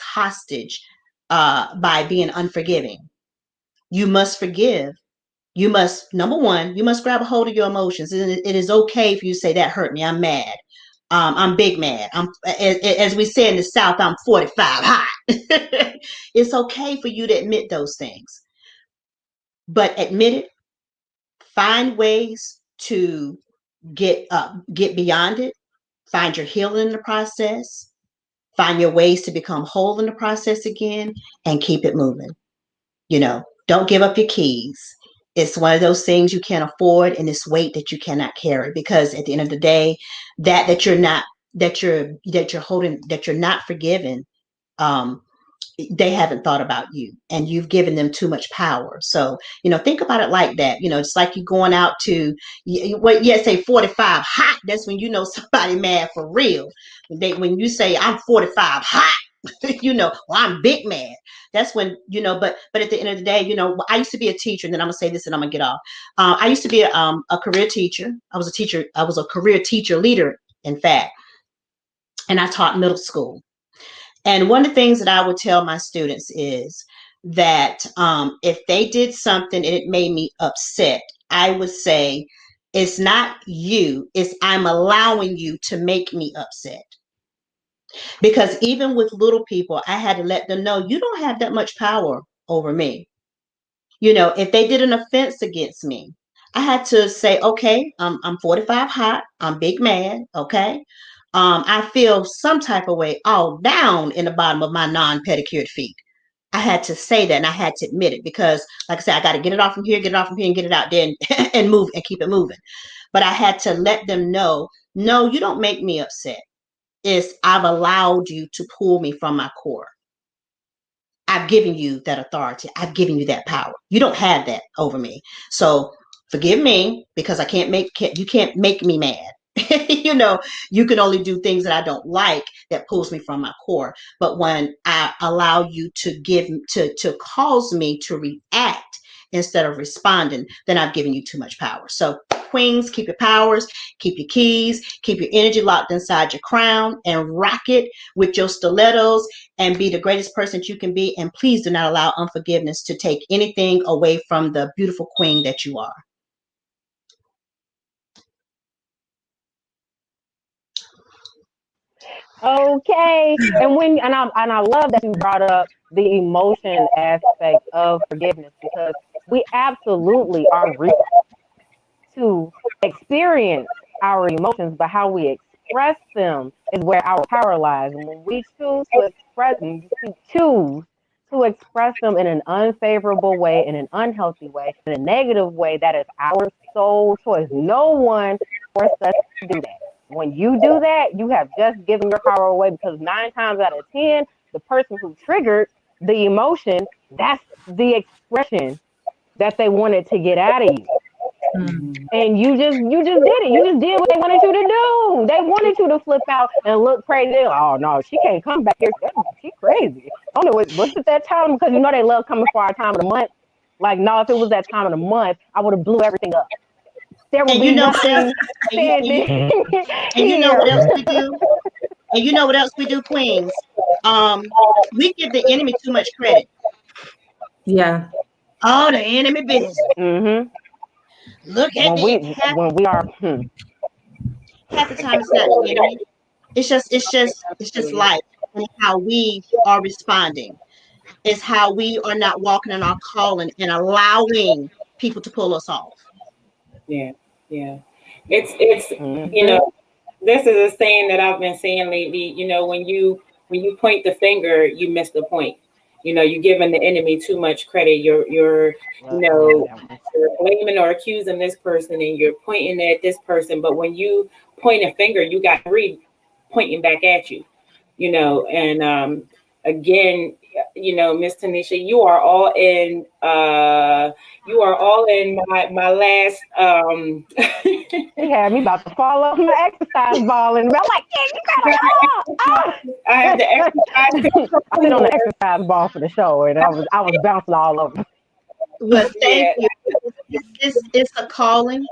hostage by being unforgiving. You must forgive. You must, number one, you must grab a hold of your emotions. It is okay for you to say, that hurt me. I'm mad. I'm big mad. As we say in the South, I'm 45 hot. It's okay for you to admit those things, but admit it. Find ways to get beyond it. Find your healing in the process. Find your ways to become whole in the process again, and keep it moving. Don't give up your keys. It's one of those things you can't afford, and it's weight that you cannot carry, because at the end of the day, that you're not, that you're holding, that you're not forgiven, um they haven't thought about you, and you've given them too much power. So think about it like that. It's like you going out to, say 45 hot. That's when somebody mad for real. When you say, I'm 45 hot, well, I'm big mad. That's when, but at the end of the day, I used to be a teacher, and then I'm gonna say this and I'm gonna get off. I used to be a career teacher. I was a teacher. I was a career teacher leader, in fact, and I taught middle school. And one of the things that I would tell my students is that if they did something and it made me upset, I would say, it's not you, it's I'm allowing you to make me upset. Because even with little people, I had to let them know, you don't have that much power over me. If they did an offense against me, I had to say, okay, I'm 45 hot, I'm big mad, okay? I feel some type of way all down in the bottom of my non-pedicured feet. I had to say that and I had to admit it because, like I said, I got to get it off from here, get it off from here, and get it out there and move and keep it moving. But I had to let them know, no, you don't make me upset. It's I've allowed you to pull me from my core. I've given you that authority. I've given you that power. You don't have that over me. So forgive me because you can't make me mad. You know, you can only do things that I don't like that pulls me from my core. But when I allow you to cause me to react instead of responding, then I've given you too much power. So queens, keep your powers, keep your keys, keep your energy locked inside your crown and rock it with your stilettos and be the greatest person that you can be. And please do not allow unforgiveness to take anything away from the beautiful queen that you are. Okay. And I love that you brought up the emotion aspect of forgiveness because we absolutely are to experience our emotions, but how we express them is where our power lies. And when we choose to express them in an unfavorable way, in an unhealthy way, in a negative way, that is our sole choice. No one forced us to do that. When you do that, you have just given your power away because 9 times out of 10, the person who triggered the emotion, that's the expression that they wanted to get out of you. And you just did it. You just did what they wanted you to do. They wanted you to flip out and look crazy. They're like, oh no, she can't come back here. She crazy. I don't know what's it that time because you know they love coming for our time of the month. Like no, if it was that time of the month, I would have blew everything up. There would And be you know what else? nothing standing And you know what here. else we do? And you know what else we do, queens? We give the enemy too much credit. Yeah. Oh, the enemy business. Mm-hmm. Look at When the we when we are half the time it's not the enemy. It's just life and how we are responding. It's how we are not walking in our calling and allowing people to pull us off. Yeah, yeah. It's you mm-hmm. know, this is a saying that I've been saying lately. When you point the finger, you miss the point. You're giving the enemy too much credit. You know, That one. you're blaming or accusing this person, and you're pointing at this person. But when you point a finger, you got three pointing back at you. And again, Miss Tanisha, you are all in my last They had me about to fall off my exercise ball, and I'm like, yeah, you gotta I have the exercise I sit on control. the exercise ball for the show, and I was bouncing all over. Well, thank Yeah, you. It's a calling.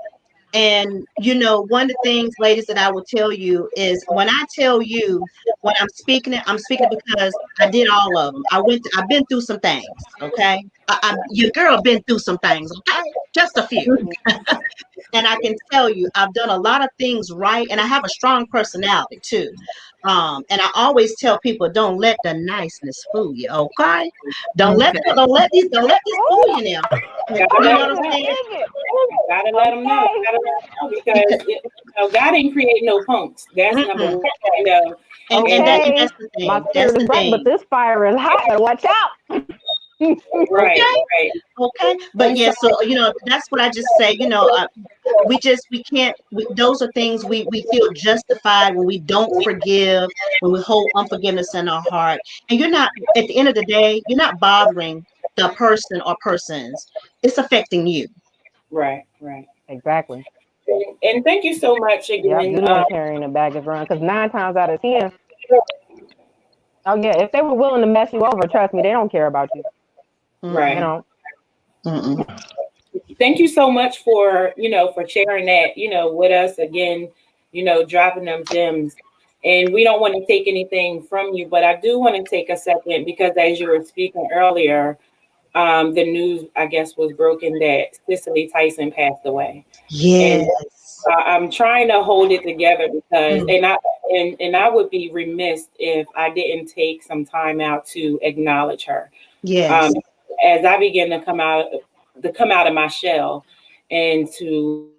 And one of the things, ladies, that I will tell you is when I tell you when I'm speaking it because I did all of them. I've been through some things, okay? Your girl been through some things, okay? Just a few. And I can tell you, I've done a lot of things right, and I have a strong personality too. And I always tell people, don't let the niceness fool you, okay? Don't let Okay. don't let this fool Oh, you now. gotta You let know what them I'm know. saying? dig it. Gotta let them know. Okay. Gotta let them know Because because God ain't create no punks. That's number mm-mm. one. You know, And that and Okay. that's the My thing. That's spirit is the bright, but thing. this fire is hot. Better watch out. right, Okay. right. Okay, but And yeah, so, so that's what I just say. We can't. Those are things we feel justified when we don't forgive, when we hold unforgiveness in our heart, and you're not. At the end of the day, you're not bothering the person or persons. It's affecting you. right, right. Exactly. And thank you so much Yep. again. You're the one carrying the baggage around because 9 times out of 10, oh yeah, if they were willing to mess you over, trust me, they don't care about you. They Mm-mm, Right. don't. mm-mm. Thank you so much for sharing that, with us again, dropping them gems. And we don't want to take anything from you, but I do want to take a second because as you were speaking earlier, the news, I guess, was broken that Cicely Tyson passed away. And Yes, I'm trying to hold it together because, mm, and I would be remiss if I didn't take some time out to acknowledge her. yes, Um, as I begin to come out of my shell and to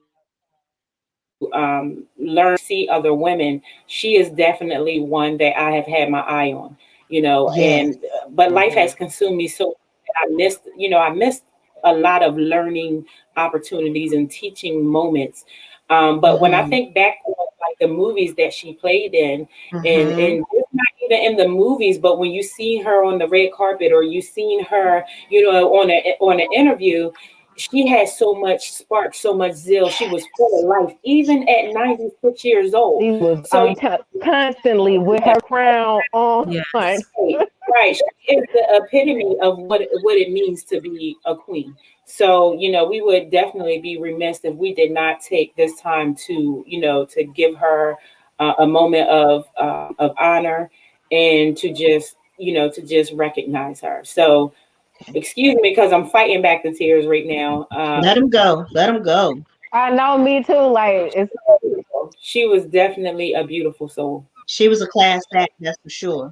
learn, see other women, she is definitely one that I have had my eye on, Yes. and but life has consumed me so I missed a lot of learning opportunities and teaching moments. But when I Mm-hmm. think back to like the movies that she played in, Mm-hmm. and it's not even in the movies, but when you see her on the red carpet or you seen her, on an interview, she had so much spark, so much zeal. She was full of life, even at 96 years old. She was So constantly with her crown on. Yes. right, she is the epitome of what it means to be a queen. So we would definitely be remiss if we did not take this time to to give her a moment of honor, and to just recognize her. So excuse me because I'm fighting back the tears right now. Let him go. Let him go. I know, me too. Like it's She was definitely a beautiful soul. She was a class act, that's for sure.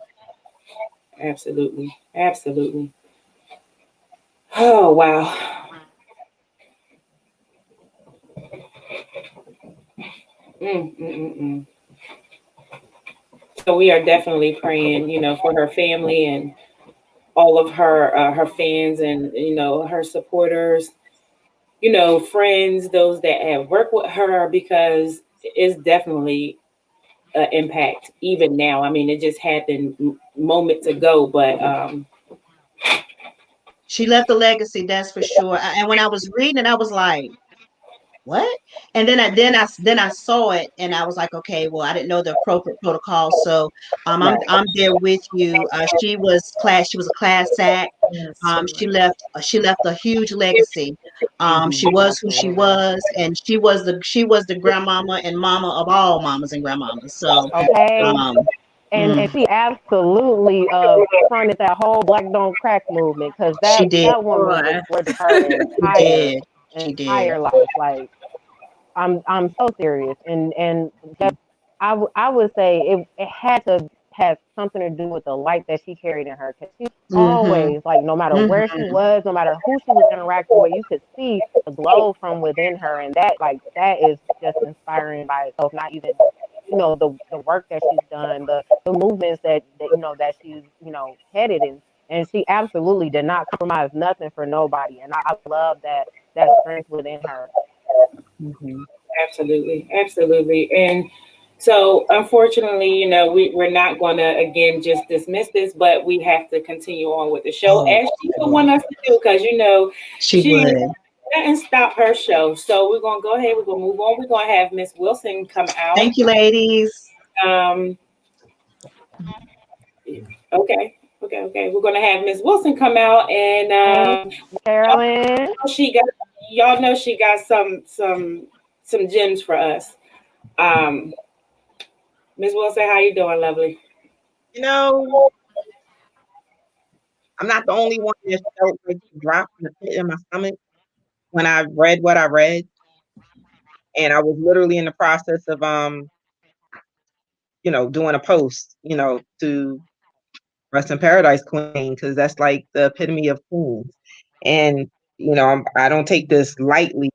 Absolutely. Absolutely. Oh, wow. Mm, mm, mm, mm. So we are definitely praying, for her family and all of her fans, and her supporters, friends, those that have worked with her, because it's definitely an impact even now. I mean, it just happened moments ago, but She left a legacy, that's for sure. And when I was reading it, I was like, what? And then I saw it, and I was like, okay, well, I didn't know the appropriate protocol, so right. I'm there with you. She was a class act. Yes, she was. She left a huge legacy. She Mhm. was who she absolutely was, and she was the grandmama and mama of all mamas and grandmamas. So, okay. um, And mm, she absolutely fronted that whole Black Don't Crack movement, because she that did, that woman Boy. supported her she entire did, she did. entire life. Like I'm so serious, and just I would say it had to have something to do with the light that she carried in her, because she Mm-hmm. always, like, no matter where she Mm-hmm. was, no matter who she was interacting with, you could see the glow from within her, and that is just inspiring by itself. Not even the work that she's done, the movements that she's headed in, and she absolutely did not compromise nothing for nobody, and I love that strength within her. Mm-hmm. Absolutely, absolutely. And so, unfortunately, we're not going to again just dismiss this, but we have to continue on with the show Oh, as she would boy. want us to do, because She she would. didn't stop her show. So we're going to go ahead. We're going to move on. We're going to have Miss Wilson come out. Thank you, ladies. Um, okay, okay. We're going to have Miss Wilson come out, and Thanks, y'all Carolyn. know she got y'all know she got some gems for us. Um, Miss Wilson, how you doing, lovely? You know, I'm not the only one that felt like a drop in the pit in my stomach when I read what I read, and I was literally in the process of doing a post, to Rest in Paradise Queen, because that's like the epitome of queens. And I don't take this lightly.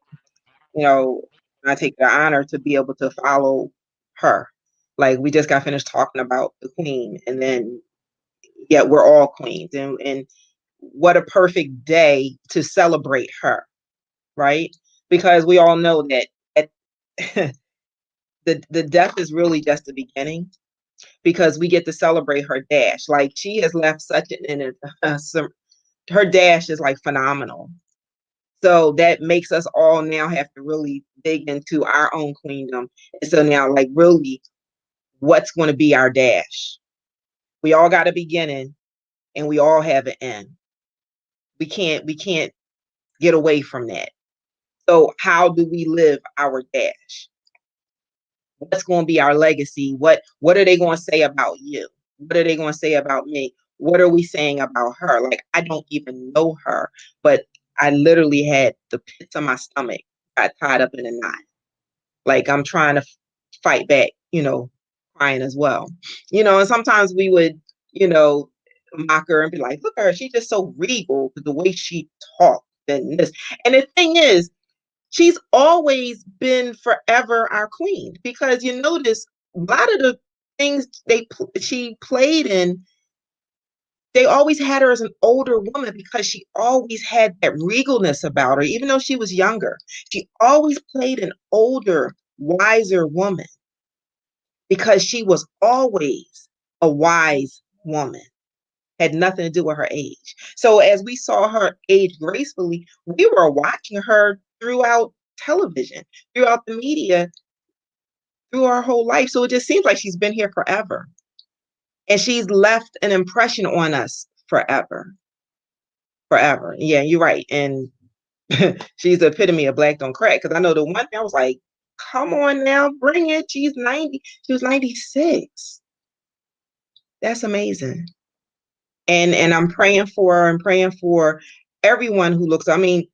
You know, I take the honor to be able to follow her. Like, we just got finished talking about the queen, and then yet we're all queens, and what a perfect day to celebrate her, right? Because we all know that the death is really just the beginning, because we get to celebrate her dash. Like, she has left such her dash is like phenomenal. So that makes us all now have to really dig into our own queendom. And so now, like, really, what's going to be our dash? We all got a beginning, and we all have an end. We can't get away from that. So how do we live our dash? What's going to be our legacy? What are they going to say about you? What are they going to say about me? What are we saying about her? Like, I don't even know her, but I literally had the pits of my stomach got tied up in a knot. Like, I'm trying to fight back, crying as well. And sometimes we would, you know, mock her and be like, look at her, she's just so regal, the way she talked and this. And the thing is, she's always been forever our queen, because you notice a lot of the things she played in, they always had her as an older woman because she always had that regalness about her, even though she was younger. She always played an older, wiser woman because she was always a wise woman. Had nothing to do with her age. So as we saw her age gracefully, we were watching her throughout television, throughout the media, through our whole life. So it just seems like she's been here forever. And she's left an impression on us forever. Forever. Yeah, you're right. And she's the epitome of black don't crack. Because I know the one thing I was like, come on now, bring it. She's 90. She was 96. That's amazing. And I'm praying for her and praying for everyone who looks. I mean,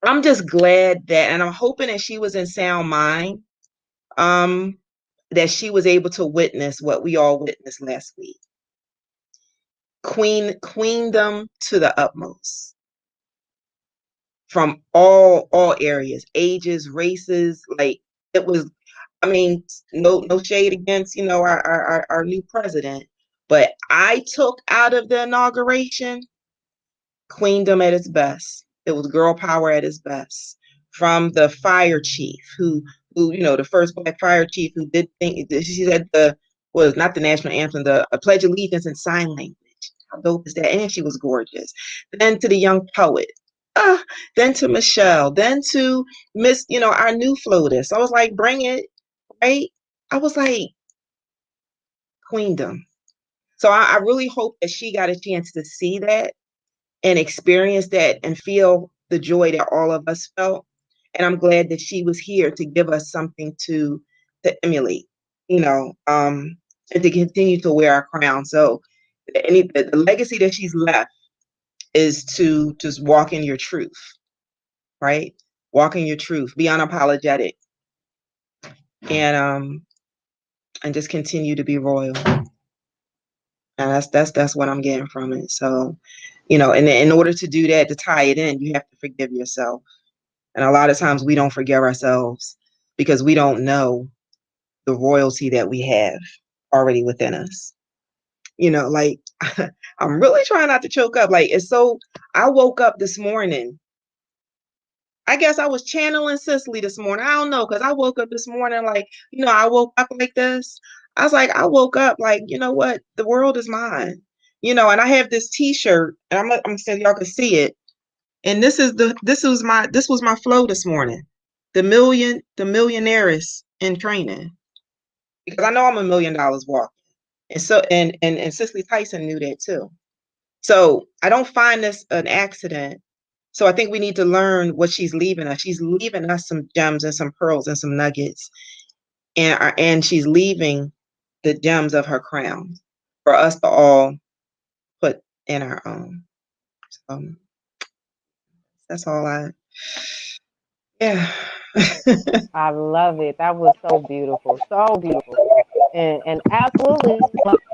I'm just glad that, and I'm hoping that she was in sound mind, that she was able to witness what we all witnessed last week. Queendom to the utmost, from all areas, ages, races. Like, it was, I mean, no shade against, our new president, but I took out of the inauguration queendom at its best. It was girl power at its best. From the fire chief, who the first black fire chief, who did think, she said not the national anthem, the Pledge of Allegiance in sign language. How dope is that? And she was gorgeous. Then to the young poet. Then to Michelle. Then to Miss, our new flautist. I was like, bring it, right? I was like, queendom. So I really hope that she got a chance to see that and experience that and feel the joy that all of us felt. And I'm glad that she was here to give us something to emulate, and to continue to wear our crown. So the legacy that she's left is to just walk in your truth, right? Walk in your truth, be unapologetic, and just continue to be royal. And that's what I'm getting from it. So, and in order to do that, to tie it in, you have to forgive yourself. And a lot of times we don't forgive ourselves because we don't know the royalty that we have already within us. Like, I'm really trying not to choke up. Like, I woke up this morning. I guess I was channeling Cicely this morning. I don't know, because I woke up this morning like, I woke up like this. I was like, I woke up like, you know what? The world is mine. And I have this T-shirt, and I'm saying y'all can see it. And this was my flow this morning. The millionaires in training. Because I know I'm $1 million walking. And so and Cicely Tyson knew that too. So I don't find this an accident. So I think we need to learn what she's leaving us. She's leaving us some gems and some pearls and some nuggets. And she's leaving the gems of her crown for us to all put in our own. So that's all yeah. I love it. That was so beautiful. So beautiful. And absolutely,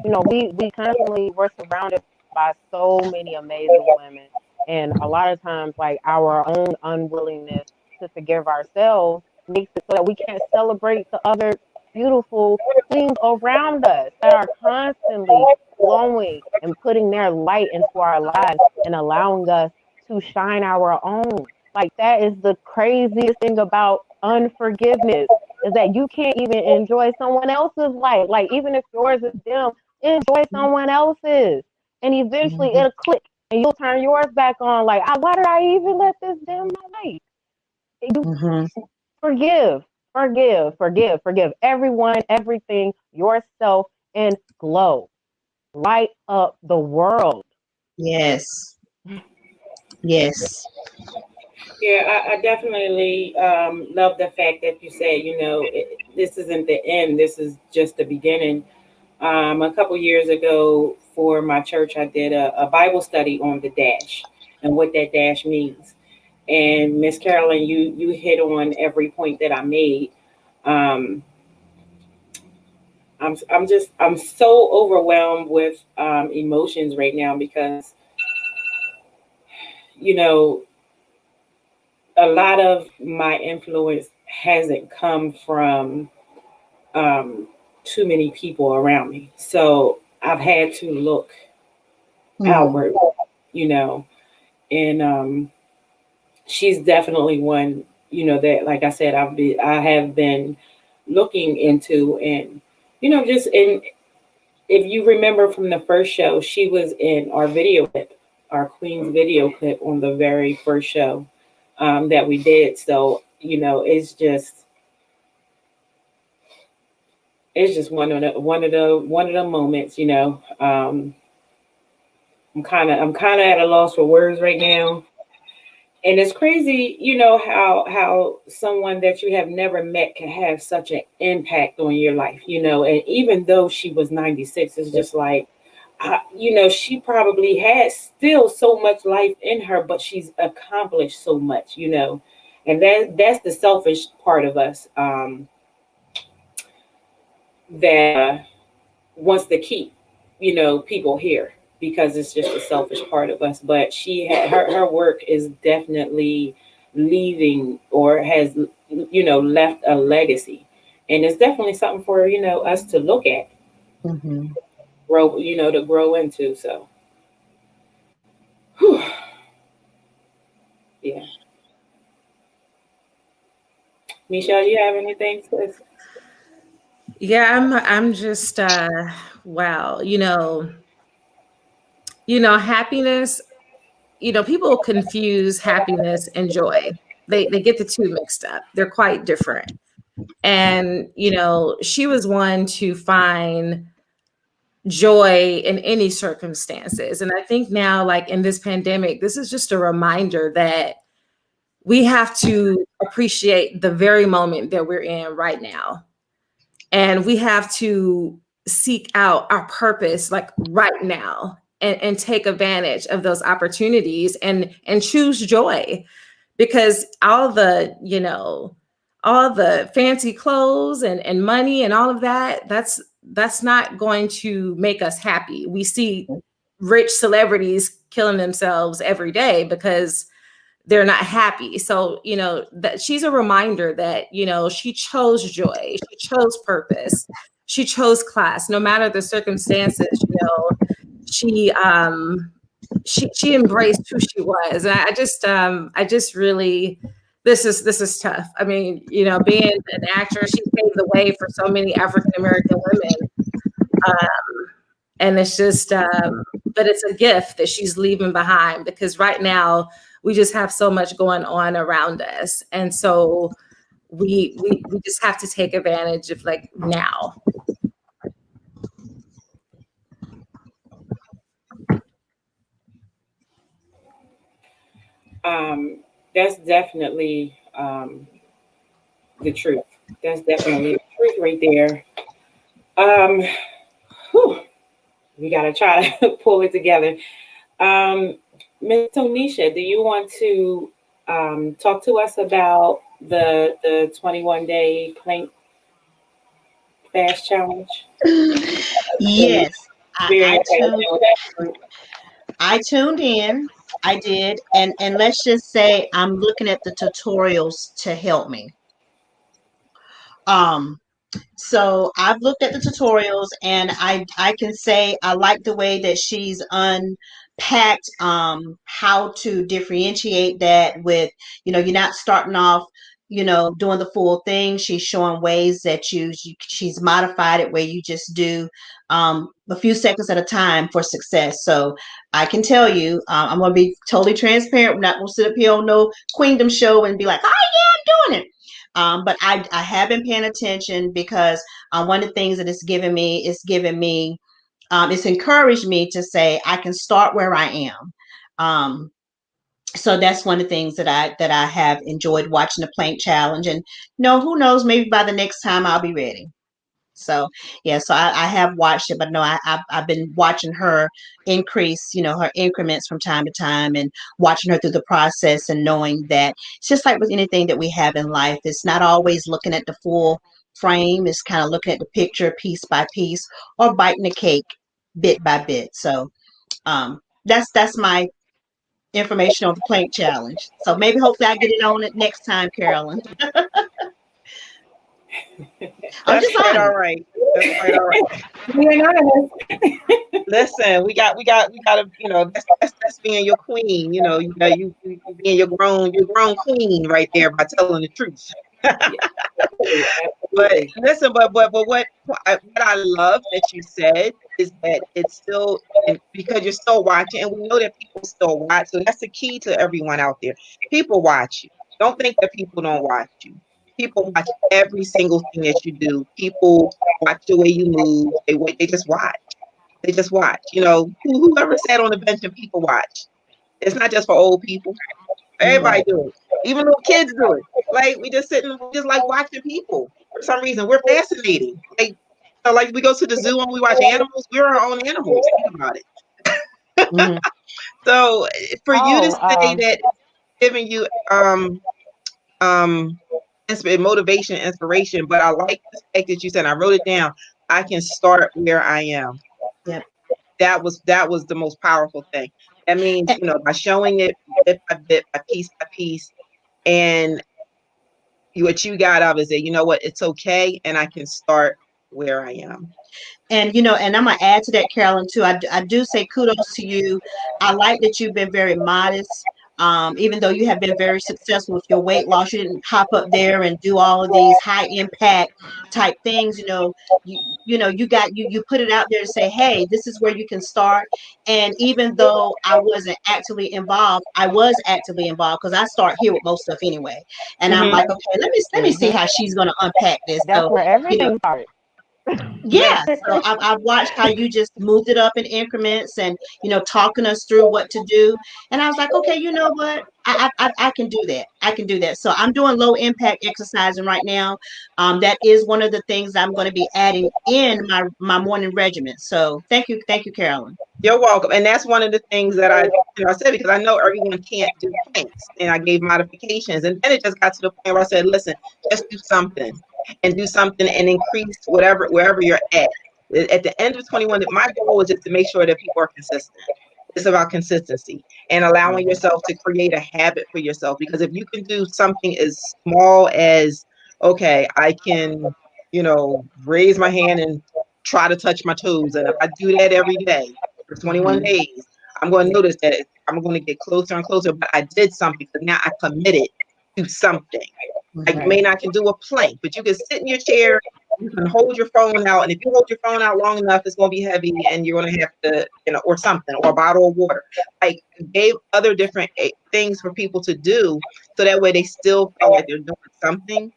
we constantly we're surrounded by so many amazing women. And a lot of times, like, our own unwillingness to forgive ourselves makes it so that we can't celebrate the other beautiful queens around us that are constantly glowing and putting their light into our lives and allowing us to shine our own. Like, that is the craziest thing about unforgiveness, is that you can't even enjoy someone else's life. Like, even if yours is dim, enjoy someone else's. And eventually it'll click and you'll turn yours back on. Like, why did I even let this dim my light? You forgive everyone, everything, yourself, and glow. Light up the world. Yes. Yes. Yeah, I definitely love the fact that you said, this isn't the end. This is just the beginning. A couple years ago for my church, I did a Bible study on the dash and what that dash means. And Miss Carolyn, you hit on every point that I made. Um, I'm so overwhelmed with emotions right now because you know a lot of my influence hasn't come from um, too many people around me. So I've had to look Mm-hmm. outward, you know, and she's definitely one, that, like I said, I have been looking into, and just in, if you remember from the first show, she was in our video clip, our Queen's video clip on the very first show that we did. So it's just one of the moments. I'm kind of at a loss for words right now. And it's crazy, how someone that you have never met can have such an impact on your life, and even though she was 96, it's just like, she probably has still so much life in her, but she's accomplished so much, and that's the selfish part of us, that wants to keep, people here, because it's just a selfish part of us. But her work is definitely leaving, or has, left a legacy, and it's definitely something for us to look at, Mm-hmm. to grow into. So, whew, yeah. Michelle, you have anything, sis? Yeah, I'm just wow, happiness, people confuse happiness and joy. They get the two mixed up. They're quite different. And she was one to find joy in any circumstances. And I think now, like in this pandemic, this is just a reminder that we have to appreciate the very moment that we're in right now. And we have to seek out our purpose like right now, and take advantage of those opportunities, and choose joy, because all the fancy clothes and money and all of that, that's not going to make us happy. We see rich celebrities killing themselves every day because they're not happy. So, that she's a reminder that, she chose joy, she chose purpose, she chose class, no matter the circumstances, she embraced who she was. And I just really, this is tough. I mean, being an actor, she paved the way for so many African American women. And it's just, but it's a gift that she's leaving behind, because right now we just have so much going on around us. And so we just have to take advantage of like now. That's definitely the truth. That's definitely the truth right there. Um, whew, we gotta try to pull it together. Um, Ms. Tonisha, do you want to talk to us about the 21-day plank fast challenge? Yes, Very I tuned excited. I tuned in. I did, and let's just say I'm looking at the tutorials to help me. Um, So I've looked at the tutorials, and I can say I like the way that she's unpacked how to differentiate that with, you're not starting off, doing the full thing. She's showing ways that she's modified it where you just do a few seconds at a time for success. So I can tell you, I'm gonna be totally transparent. We're not gonna sit up here on no Queendom show and be like, oh yeah, I'm doing it. But I have been paying attention, because one of the things that it's encouraged me to say I can start where I am. Um, so that's one of the things that I have enjoyed watching the plank challenge, and who knows, maybe by the next time I'll be ready. So yeah, so I have watched it, but no, I've been watching her increase, her increments from time to time, and watching her through the process, and knowing that it's just like with anything that we have in life. It's not always looking at the full frame. It's kind of looking at the picture piece by piece, or biting the cake bit by bit. So that's my information on the plank challenge. So maybe hopefully I get it on it next time, Carolyn. I'm That's just quite all honest. right. That's quite all right. Being honest. Listen, we gotta, that's being your queen. You being your grown queen right there by telling the truth. But Absolutely. listen, but what I love that you said is that it's still, and because you're still watching, and we know that people still watch. So that's the key to everyone out there. People watch you. Don't think that people don't watch you. People watch every single thing that you do. People watch the way you move. They just watch. They just watch. Whoever sat on the bench and people watch. It's not just for old people. Everybody do it. Even little kids do it. Like we just like watching people. For some reason, we're fascinating. Like we go to the zoo and we watch animals. We're our own animals. Think about it. Mhm. So for you to Oh, say that giving you um motivation, inspiration, but I like the fact that you said, I wrote it down, I can start where I am. Yep. That was the most powerful thing. That means, by showing it bit by bit, by piece, and what you got out of is that, you know what, it's okay, and I can start where I am. And I'm gonna add to that, Carolyn, too. I do say kudos to you. I like that you've been very modest. Even though you have been very successful with your weight loss, you didn't hop up there and do all of these high impact type things. You put it out there to say, hey, this is where you can start. And even though I wasn't actively involved, I was actively involved because I start here with most stuff anyway. And I'm Hmm. like, okay, let me see how she's gonna unpack this. that's where You know, everything started. yeah, so I've watched how you just moved it up in increments and talking us through what to do, and I was like, okay, you know what, I can do that. I can do that. So I'm doing low impact exercising right now. That is one of the things I'm going to be adding in my morning regimen. So thank you, Carolyn. You're welcome. And that's one of the things that I said, because I know everyone can't do planks, and I gave modifications. And then it just got to the point where I said, listen, just do something, and do something and increase wherever you're at. At the end of 21, my goal is just to make sure that people are consistent. It's about consistency and allowing yourself to create a habit for yourself. Because if you can do something as small as, okay, I can, raise my hand and try to touch my toes. And if I do that every day for 21 Mhm. days, I'm going to notice that I'm going to get closer and closer. But I did something, because now I committed to something. Like, you Right. may not can do a plank, but you can sit in your chair, you can hold your phone out, and if you hold your phone out long enough, it's going to be heavy, and you're going to have to, or something, or a bottle of water. Like, gave other different things for people to do, so that way they still felt like they're doing something,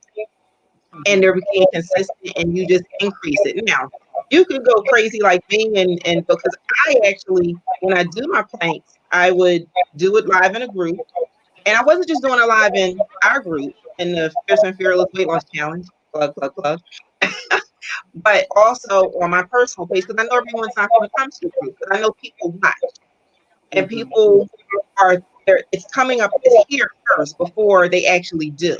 and they're being consistent, and you just increase it. Now, you could go crazy like me, and because I actually, when I do my planks, I would do it live in a group. And I wasn't just doing it live in our group, in the Fierce and Fearless Weight Loss Challenge, plug, but also on my personal page, because I know everyone's not going to come to the group, but I know people watch, and people are there. It's coming up, it's here first before they actually do.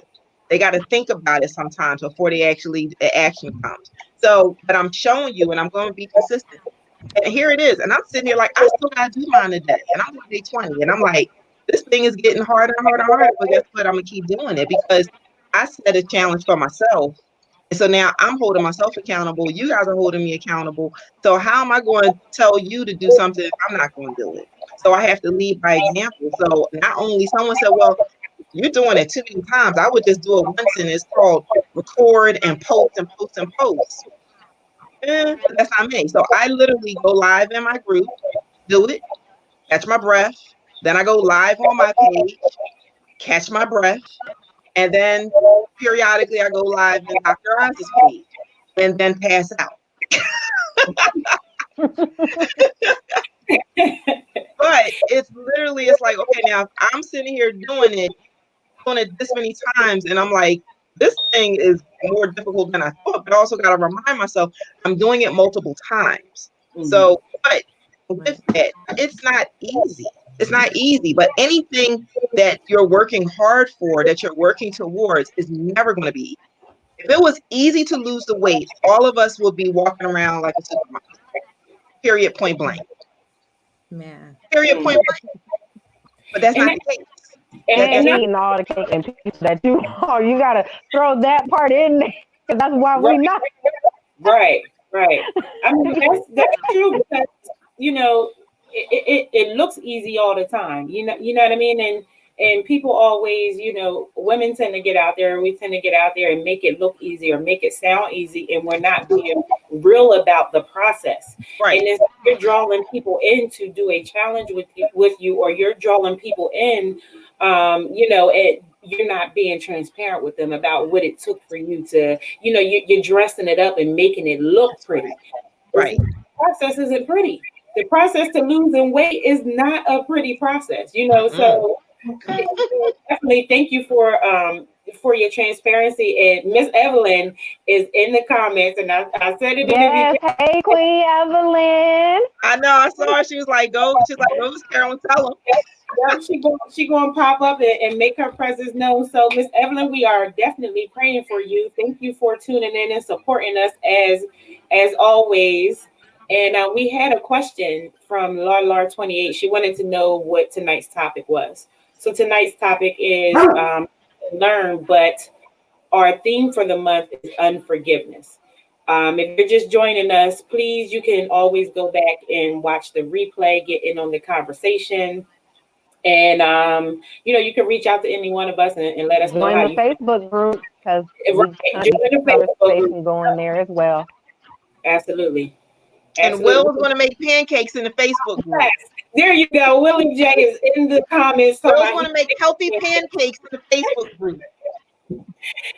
They got to think about it sometimes before the action comes. So, but I'm showing you, and I'm going to be consistent. And here it is. And I'm sitting here like, I still got to do mine today. And I'm on day 20. And I'm like, this thing is getting harder and harder and harder. But guess what? I'm going to keep doing it, because I set a challenge for myself. And so now I'm holding myself accountable. You guys are holding me accountable. So how am I going to tell you to do something if I'm not going to do it? So I have to lead by example. So not only someone said, well, you're doing it too many times. I would just do it once, and it's called record and post and post and post. That's not me. So I literally go live in my group, do it, catch my breath. Then I go live on my page, catch my breath. And then periodically I go live in Dr. Oz's page, and then pass out. But it's like, okay, now if I'm sitting here doing it this many times, and I'm like, this thing is more difficult than I thought, but I also got to remind myself I'm doing it multiple times. So, but with that, it's not easy. It's not easy, but anything that you're working hard for, that you're working towards, is never going to be easy. If it was easy to lose the weight, all of us would be walking around like a supermodel. Period, point blank. Man. Period, point blank. But that's And not the case. And eating all the cake and pizza that you are. You gotta throw that part in there. 'Cause that's why we not. right. I mean, that's true because it looks easy all the time. You know what I mean, and people always, women tend to get out there, and we tend to get out there and make it look easy or make it sound easy, and we're not being real about the process. Right. And if you're drawing people in to do a challenge with you, or you're drawing people in, you're not being transparent with them about what it took for you to, you're dressing it up and making it look pretty. Right. The process isn't pretty. The process to losing weight is not a pretty process, So Okay. definitely thank you for your transparency. And Miss Evelyn is in the comments, and I said it in the Yes, beginning. hey Queen Evelyn. I know. I saw her. She was like, "Go." She's like, "Go, Carolyn, tell them." Yep, she going to pop up and make her presence known. So, Miss Evelyn, we are definitely praying for you. Thank you for tuning in and supporting us as always. And we had a question from Lar28. She wanted to know what tonight's topic was. So tonight's topic is learn, but our theme for the month is unforgiveness. If you're just joining us, please, you can always go back and watch the replay, get in on the conversation. And you can reach out to any one of us and let us know Join how the you Facebook group because feel. we Right. kind Join of keep the the Facebook group. conversation going there as well. Absolutely. And Will is going to make pancakes in the Facebook group. Yes. There you go. Willie J is in the comments. Will's going to make healthy pancakes in the Facebook group.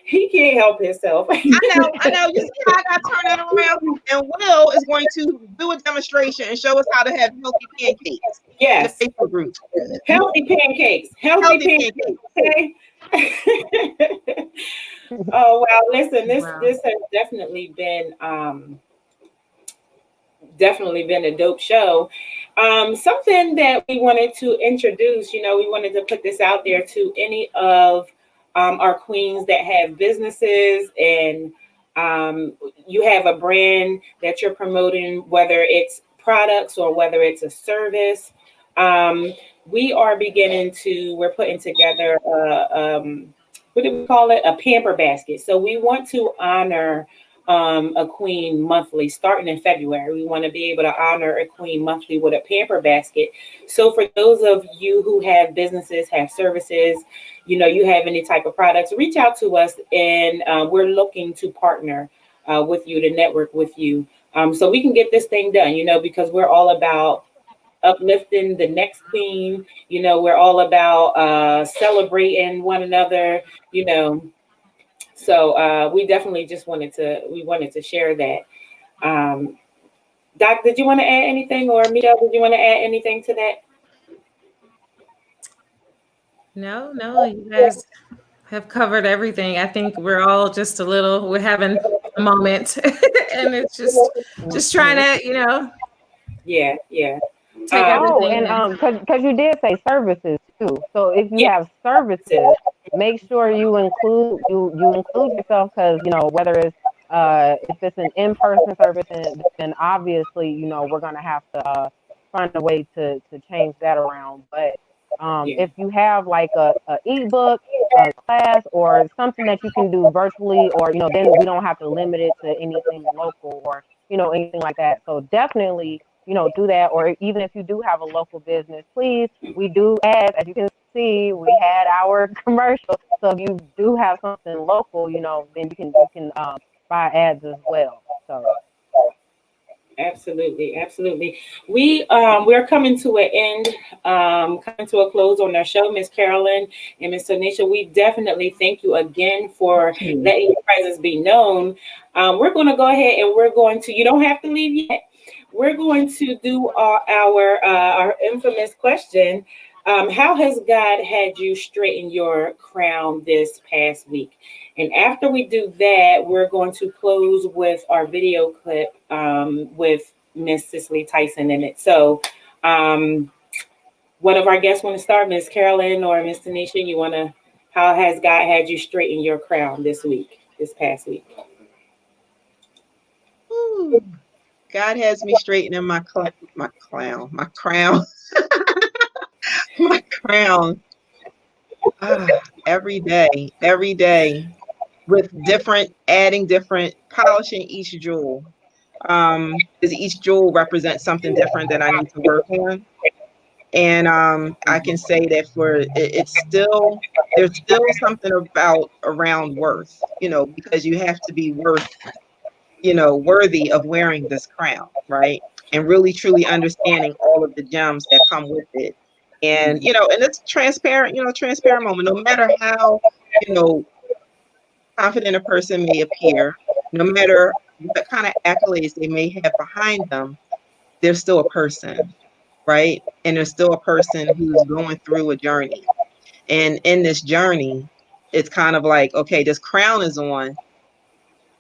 He can't help himself. I know. You see how I got turned that around? And Will is going to do a demonstration and show us how to have healthy pancakes. Yes. In the Facebook group. Healthy pancakes. Healthy pancakes. Okay. Oh wow! Listen, this has definitely been a dope show. Something that we wanted to introduce. We wanted to put this out there to any of our queens that have businesses, and you have a brand that you're promoting, whether it's products or whether it's a service. We're putting together what do we call it? A pamper basket. So we want to honor a queen monthly starting in February. We want to be able to honor a queen monthly with a pamper basket. So for those of you who have businesses, have services, you have any type of products, reach out to us, and we're looking to partner with you, to network with you, so we can get this thing done, because we're all about uplifting the next queen. We're all about celebrating one another, so we definitely just wanted to share that. Doc, did you want to add anything, or Mita, did you want to add anything to that? No, you guys have covered everything. I think we're having a moment and it's just trying to, Yeah. take everything and in. because you did say services too. So if you have services, make sure you include yourself, because whether it's if it's an in-person service, then obviously we're gonna have to find a way to change that around. But if you have like a ebook, a class, or something that you can do virtually, or then we don't have to limit it to anything local, or anything like that. So definitely do that. Or even if you do have a local business, please, we do ads. As you can see, we had our commercial. So if you do have something local, then you can buy ads as well. So Absolutely. We're coming to an end, coming to a close on our show. Miss Carolyn and Miss Tanisha, we definitely thank you again for letting your presence be known. We're going to go ahead and you don't have to leave yet. We're going to do our infamous question. How has God had you straighten your crown this past week? And after we do that, we're going to close with our video clip with Miss Cicely Tyson in it. So one of our guests want to start, Miss Carolyn or Miss Tanisha, how has God had you straighten your crown this past week? Ooh. God has me straightening my crown. My crown every day with adding different, polishing each jewel. Because each jewel represents something different that I need to work on. And I can say that there's still something around worth, because you have to be worthy of wearing this crown, right? And really truly understanding all of the gems that come with it. And, and it's transparent moment, no matter how, confident a person may appear, no matter what kind of accolades they may have behind them, they're still a person, right? And there's still a person who's going through a journey. And in this journey, it's kind of like, okay, this crown is on,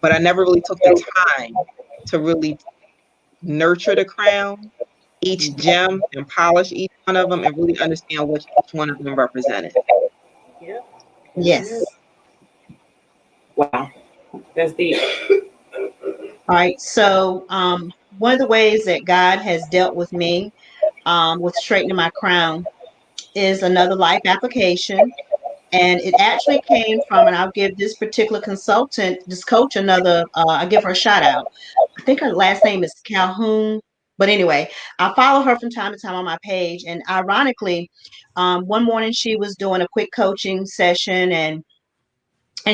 but I never really took the time to really nurture the crown, each gem, and polish each one of them, and really understand what each one of them represented. Yes. Wow, that's deep. All right. So one of the ways that God has dealt with me with straightening my crown is another life application. And it actually came from, and I'll give this particular consultant, this coach, I'll give her a shout out. I think her last name is Calhoun. But anyway, I follow her from time to time on my page. And ironically, one morning she was doing a quick coaching session, and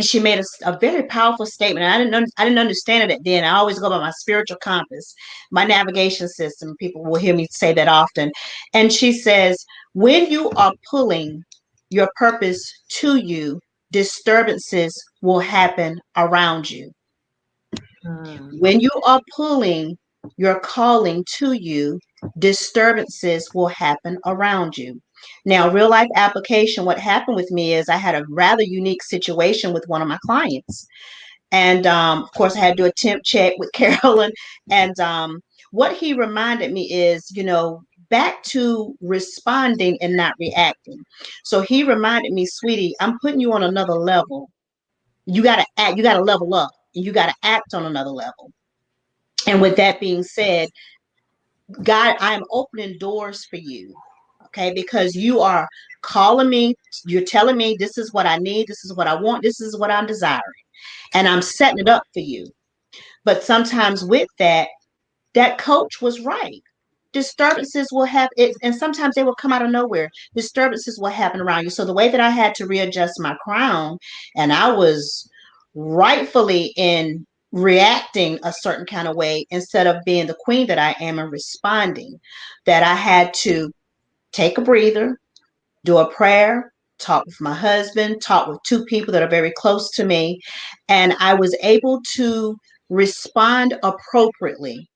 she made a very powerful statement. I didn't understand it then. I always go by my spiritual compass, my navigation system. People will hear me say that often. And she says, when you are pulling your purpose to you, disturbances will happen around you. When you are pulling your calling to you, disturbances will happen around you. Now, real life application, what happened with me is I had a rather unique situation with one of my clients. And of course, I had to do a temp check with Carolyn. And what he reminded me is, back to responding and not reacting. So he reminded me, sweetie, I'm putting you on another level. You got to act, you got to level up, and you got to act on another level. And with that being said, God, I am opening doors for you. Okay, because you are calling me, you're telling me this is what I need, this is what I want, this is what I'm desiring, and I'm setting it up for you. But sometimes with that coach was right. Disturbances will happen, and sometimes they will come out of nowhere. Disturbances will happen around you. So the way that I had to readjust my crown, and I was rightfully in reacting a certain kind of way instead of being the queen that I am and responding, that I had to take a breather, do a prayer, talk with my husband, talk with two people that are very close to me, and I was able to respond appropriately,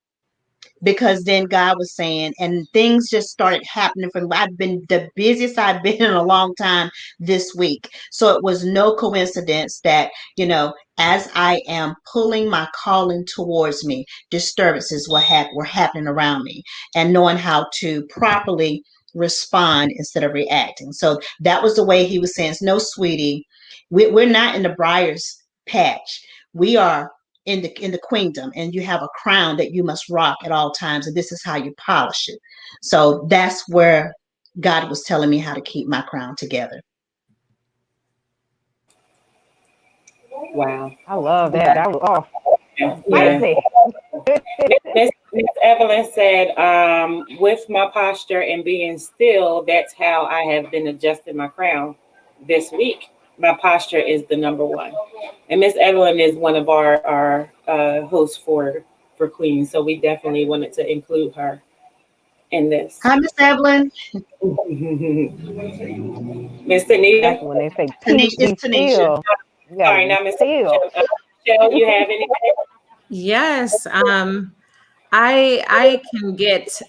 because then God was saying, and things just started happening for me. I've been the busiest I've been in a long time this week. So it was no coincidence that, as I am pulling my calling towards me, disturbances were happening around me, and knowing how to properly respond instead of reacting. So that was the way he was saying, no, sweetie, we're not in the briar's patch. We are in the queendom, and you have a crown that you must rock at all times, and this is how you polish it. So that's where God was telling me how to keep my crown together. Wow. I love that. That was Yeah. spicy. Miss Evelyn said, with my posture and being still, that's how I have been adjusting my crown this week. My posture is the number one. And Miss Evelyn is one of our hosts for Queens. So we definitely wanted to include her in this. Hi, Miss Evelyn. Miss Tanita? That's when they say Tanisha, be it's Tanisha. still. You gotta Sorry, be now Miss still. Michelle, you have anything? Yes. I can get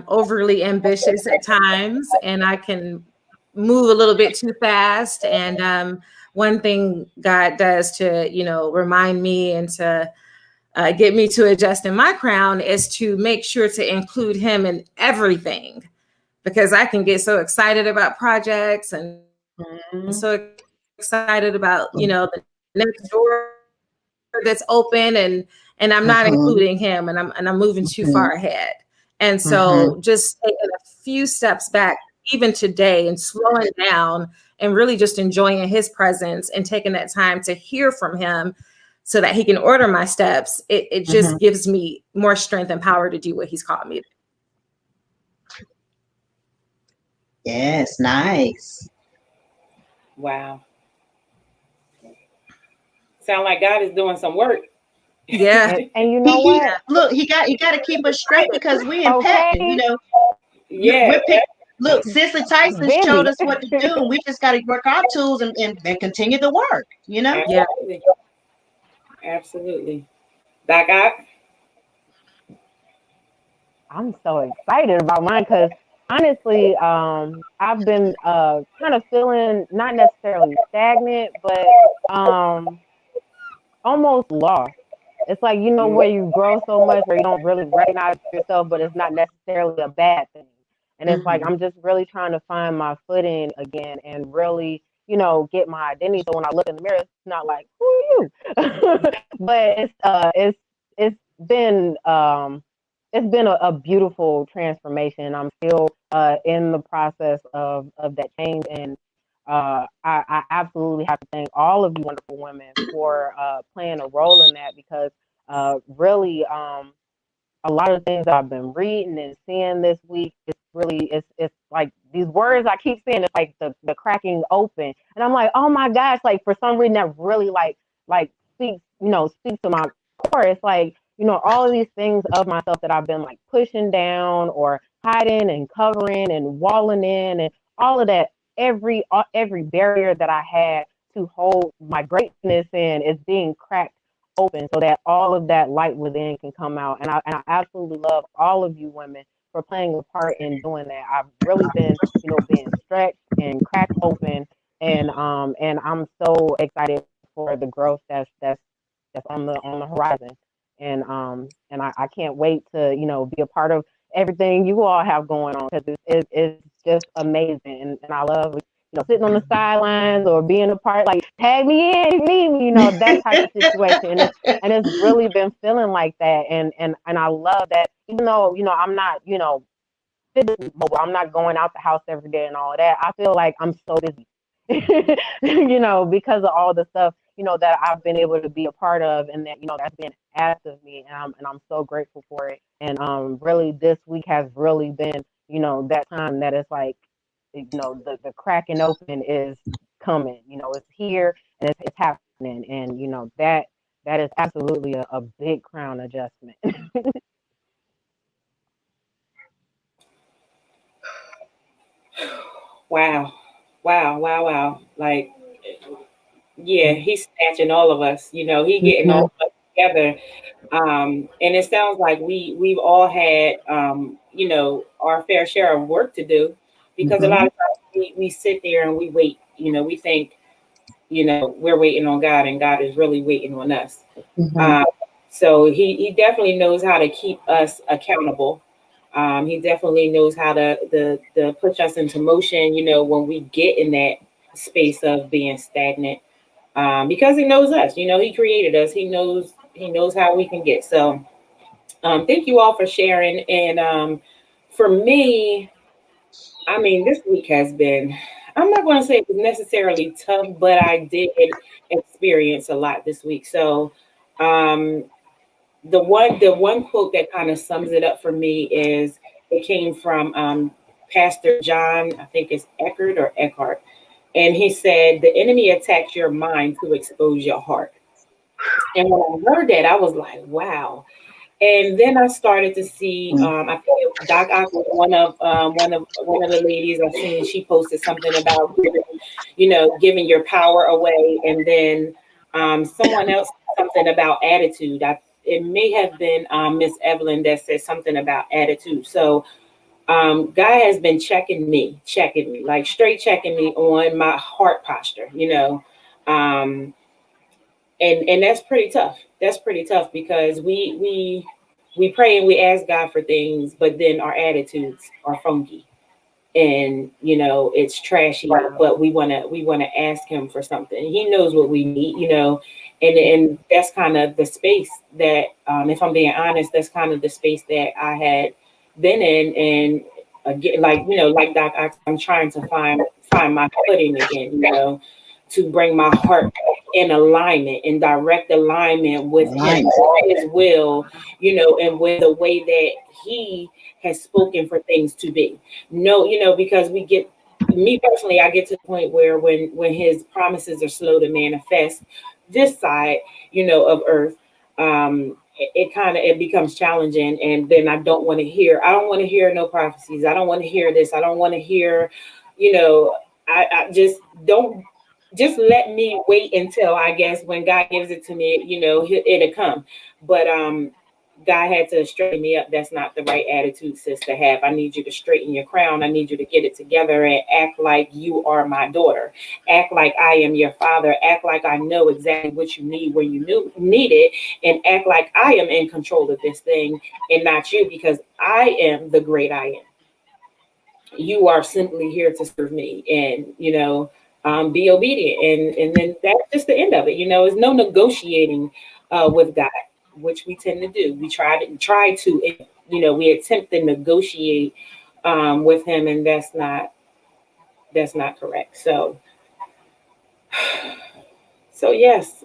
overly ambitious at times, and I can move a little bit too fast. And one thing God does to remind me and to get me to adjust in my crown is to make sure to include Him in everything, because I can get so excited about projects and so excited about the next door that's open, and I'm not including Him, and I'm moving too far ahead. And so just taking a few steps back even today, and slowing down and really just enjoying his presence and taking that time to hear from him so that he can order my steps, it just gives me more strength and power to do what he's called me. Yes, nice. Wow. Sound like God is doing some work. Yeah. And you know what? Look, he got to keep us straight because we impacted, you know. Yeah. Look, Cicely Tyson showed us what to do, and we just got to work our tools and continue the work, you know? Yeah. Absolutely. Doc Ock? I'm so excited about mine because honestly, I've been kind of feeling not necessarily stagnant, but almost lost. It's like, you know, where you grow so much where you don't really recognize yourself, but it's not necessarily a bad thing. And it's like, I'm just really trying to find my footing again and really, you know, get my identity. So when I look in the mirror, it's not like, who are you? But it's been, it's been a beautiful transformation. I'm still in the process of that change. And I absolutely have to thank all of you wonderful women for playing a role in that because really a lot of things I've been reading and seeing this week, it's like these words I keep saying, it's like the cracking open. And I'm like, oh my gosh, like for some reason that really like speaks to my core. It's like, you know, all of these things of myself that I've been like pushing down or hiding and covering and walling in and all of that, every barrier that I had to hold my greatness in is being cracked open so that all of that light within can come out. And I absolutely love all of you women for playing a part in doing that. I've really been, you know, being stretched and cracked open, and I'm so excited for the growth that's on the horizon. And I can't wait to, you know, be a part of everything you all have going on because it's just amazing. And I love, you know, sitting on the sidelines or being a part, like tag me in, if you need me, you know, that type of situation. And it's really been feeling like that. And I love that, even though, you know, I'm not, you know, physically mobile, I'm not going out the house every day and all of that. I feel like I'm so busy, you know, because of all the stuff, you know, that I've been able to be a part of and that, you know, that's been asked of me. And I'm so grateful for it. And really this week has really been, you know, that time that it's like, you know, the cracking open is coming, you know, it's here and it's happening. And, you know, that is absolutely a big crown adjustment. Wow. Wow. Wow. Wow. Like, yeah, he's snatching all of us, you know, he getting all of us together. And it sounds like we've all had, you know, our fair share of work to do because a lot of times we sit there and we wait, you know, we think, you know, we're waiting on God and God is really waiting on us. So he definitely knows how to keep us accountable. He definitely knows how to push us into motion, you know, when we get in that space of being stagnant. Because he knows us, you know, he created us. He knows how we can get. So thank you all for sharing. And for me, I mean, this week has been, I'm not going to say it was necessarily tough, but I did experience a lot this week. So um, the one quote that kind of sums it up for me is it came from Pastor John, I think it's Eckert or Eckhart. And he said, the enemy attacks your mind to expose your heart. And when I heard that, I was like, wow. And then I started to see. I think Doc Ock was one of the ladies I seen. She posted something about giving, you know, giving your power away, and then someone else said something about attitude. It may have been Miss Evelyn that said something about attitude. So Guy has been checking me, like straight checking me on my heart posture. You know. And that's pretty tough. That's pretty tough because we pray and we ask God for things, but then our attitudes are funky, and you know it's trashy. But we wanna ask Him for something. He knows what we need, you know, and that's kind of the space that, if I'm being honest, that's kind of the space that I had been in, and again, like, like Doc, I'm trying to find my footing again, to bring my heart in alignment, in direct alignment with him, his will, and with the way that he has spoken for things to be. No, because me personally, I get to the point where when his promises are slow to manifest this side, of earth, it kind of, it becomes challenging, and then I don't want to hear no prophecies. I don't want to hear this. I don't want to hear, you know I just don't, just let me wait until, I guess, when God gives it to me, it'll come. But God had to straighten me up. That's not the right attitude, sis, to have. I need you to straighten your crown. I need you to get it together and act like you are my daughter. Act like I am your father. Act like I know exactly what you need when need it, and act like I am in control of this thing and not you, because I am the great I am. You are simply here to serve me, and be obedient, and then that's just the end of it. There's no negotiating with God, which we tend to do. We we attempt to negotiate with him, and that's not correct. So yes,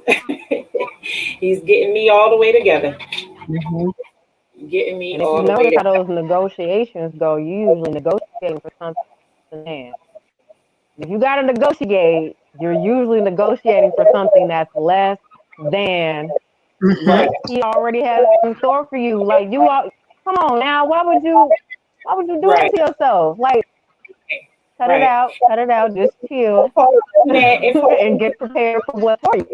he's getting me all the way together. Mm-hmm. Getting me And if all you the way notice how together. those negotiations go, you usually negotiating for something then. If you got to negotiate, you're usually negotiating for something that's less than Mhm. what he already has in store for you. Like you all, come on now, why would you do that Right, to yourself? Like right. cut it out, just chill It falls into that. It falls and get prepared for what's for you.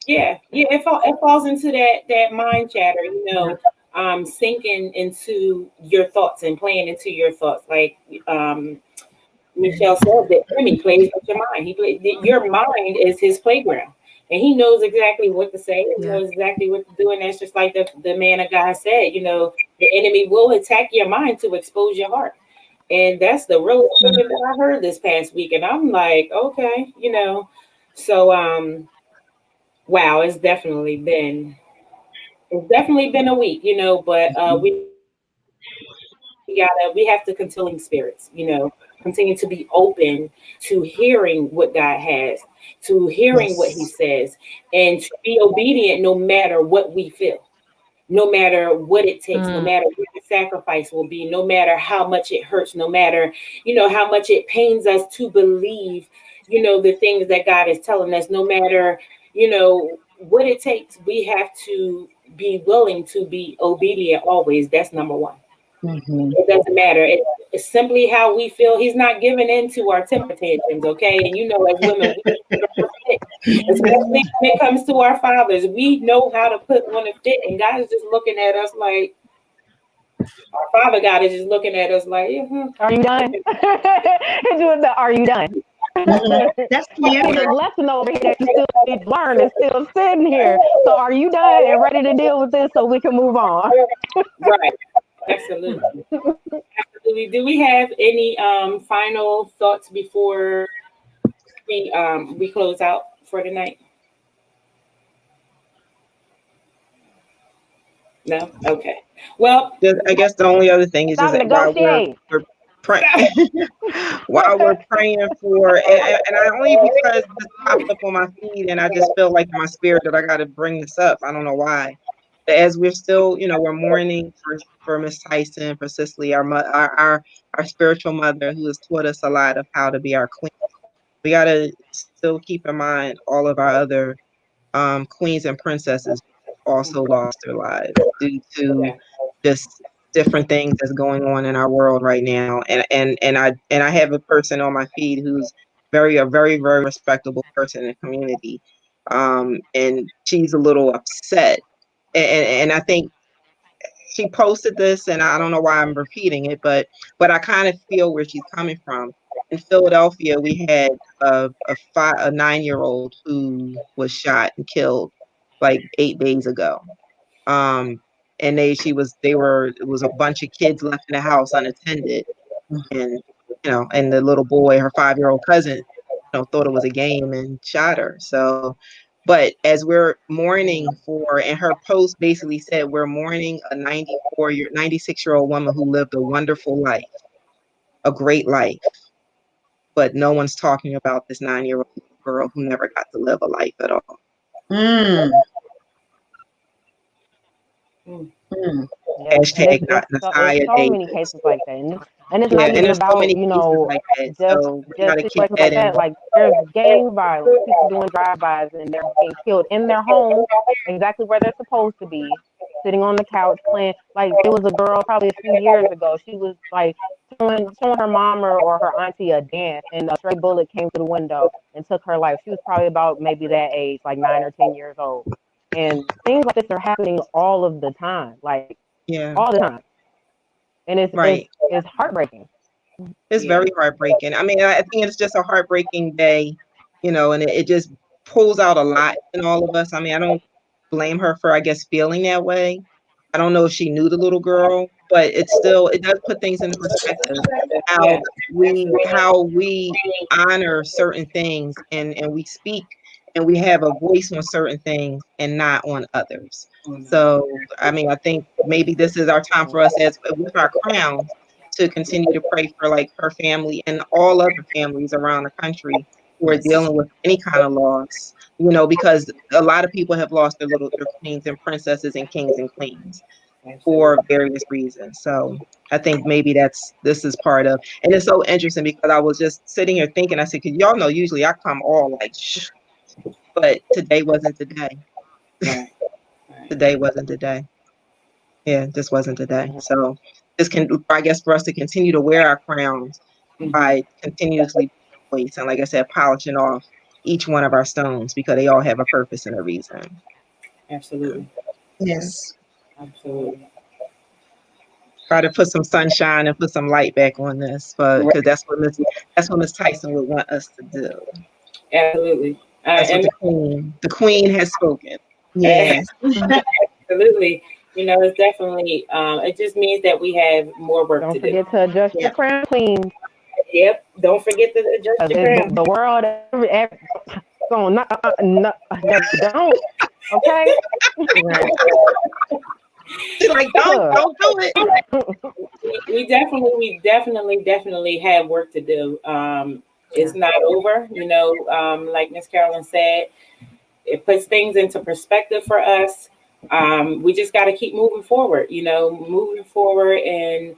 Yeah, it falls into that mind chatter, sinking into your thoughts and playing into your thoughts. Like Michelle said, the enemy plays with your mind. Your mind is his playground, and he knows exactly what to say. He Yeah. knows exactly what to do, and that's just like the man of God said. The enemy will attack your mind to expose your heart, and that's the real statement that I heard this past week. And I'm like, okay, so wow, it's definitely been a week, but we have to spirits, continue to be open to hearing what God has, to hearing what he Yes. says, and to be obedient no matter what we feel, no matter what it takes, no Mm. matter what the sacrifice will be, no matter how much it hurts, no matter, how much it pains us to believe, the things that God is telling us, no matter, what it takes, we have to be willing to be obedient always. That's number one. Mhm. It doesn't matter. It's simply how we feel. He's not giving in to our temper tantrums, okay? And as women, we fit, especially when it comes to our fathers. We know how to put on a fit, and God is just looking at us like, our Father God is just looking at us like, yeah, Are you done? It's doing the are you done? Mhm. That's I cute. see this lesson over here that you still need to learn is still sitting here. So are you done and ready to deal with this so we can move on? right. Absolutely. Absolutely. Do we have any final thoughts before we close out for tonight? No? Okay. Well, I guess the only other thing is Stop just that negotiating. we're praying, while we're praying for, and I only because this popped up on my feed, and I just feel like in my spirit that I got to bring this up. I don't know why. But as we're still, we're mourning for Miss Tyson, for Cicely, our spiritual mother, who has taught us a lot of how to be our queen. We got to still keep in mind all of our other queens and princesses also lost their lives due to okay. just different things that's going on in our world right now. And I have a person on my feed who's a very, very respectable person in the community. And she's a little upset. And I think she posted this, and I don't know why I'm repeating it, but I kind of feel where she's coming from. In Philadelphia, we had a 9-year-old who was shot and killed like 8 days ago. Um, and it was a bunch of kids left in the house unattended, and and the little boy, her 5-year-old cousin, thought it was a game and shot her. So, but as we're mourning for, and her post basically said, we're mourning a 96-year-old woman who lived a wonderful life. a great life, but no one's talking about this 9-year-old girl who never got to live a life at all. Mm. Yeah. Hashtag not Messiah It's so many Davis. cases like that, and it's Yeah, not and even there's so about, many cases like that. So we just got to keep situations that like in. that. Like there's gang violence, people doing drive-bys and they're being killed in their home, exactly where they're supposed to be, sitting on the couch playing. Like it was a girl probably a few years ago. She was like showing her mom or her auntie a dance, and a stray bullet came to the window and took her life. She was probably about maybe that age, like 9 or 10 years old. And things like this are happening all of the time, like Yeah, all the time, and right. it's heartbreaking. It's very heartbreaking. I mean, I think it's just a heartbreaking day, and it just pulls out a lot in all of us. I mean, I don't blame her for, I guess, feeling that way. I don't know if she knew the little girl, but it does put things into perspective Yeah, how we honor certain things and we speak and we have a voice on certain things and not on others. So, I mean, I think maybe this is our time for us as with our crowns to continue to pray for like her family and all other families around the country who are dealing with any kind of loss, because a lot of people have lost their queens and princesses and kings and queens for various reasons. So I think maybe this is part of, and it's so interesting because I was just sitting here thinking, I said, cause y'all know, usually I come all like, shh, but today wasn't the day. right. Today wasn't the day. Yeah, this wasn't the day. So I guess for us to continue to wear our crowns by continuously voice and like I said, polishing off each one of our stones because they all have a purpose and a reason. Absolutely. Yes. Absolutely. Try to put some sunshine and put some light back on this, because that's what Miss Tyson would want us to do. Absolutely. That's what And the queen has spoken. Yes. absolutely. It's definitely, it just means that we have more work Don't to do. forget to adjust Yeah. your crown, queen. Yep. Don't forget to adjust your crown. The world, so no, don't. Okay. Right. She's like, don't do it. We definitely have work to do. It's not over, like Miss Carolyn said. It puts things into perspective for us. We just got to keep moving forward, and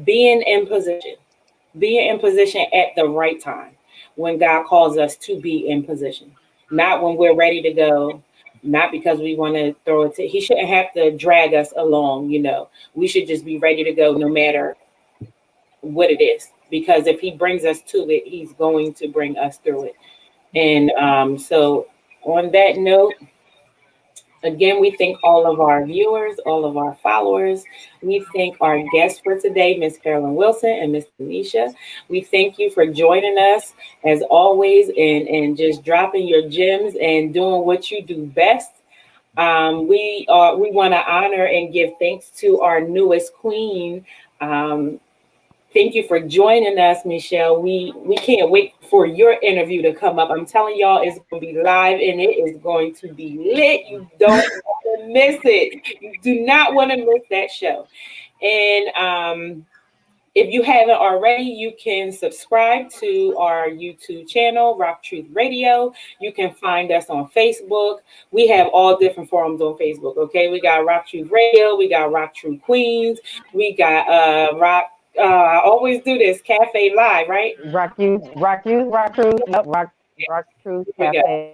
being in position at the right time when God calls us to be in position, not when we're ready to go, not because we want to throw it to, he shouldn't have to drag us along, we should just be ready to go no matter what it is, because if he brings us to it, he's going to bring us through it. And so on that note, again, we thank all of our viewers, all of our followers. We thank our guests for today, Miss Carolyn Wilson and Miss Tanisha. We thank you for joining us as always, and just dropping your gems and doing what you do best. We want to honor and give thanks to our newest queen. Thank you for joining us, Michelle. We can't wait for your interview to come up. I'm telling y'all, it's going to be live and it is going to be lit. You don't want to miss it. You do not want to miss that show. And if you haven't already, you can subscribe to our YouTube channel, Rock Truth Radio. You can find us on Facebook. We have all different forums on Facebook. Okay, we got Rock Truth Radio, we got Rock Truth Queens, we got Rock. I always do this Cafe Live, right? Rock Truth, yep, Rock Truth Cafe.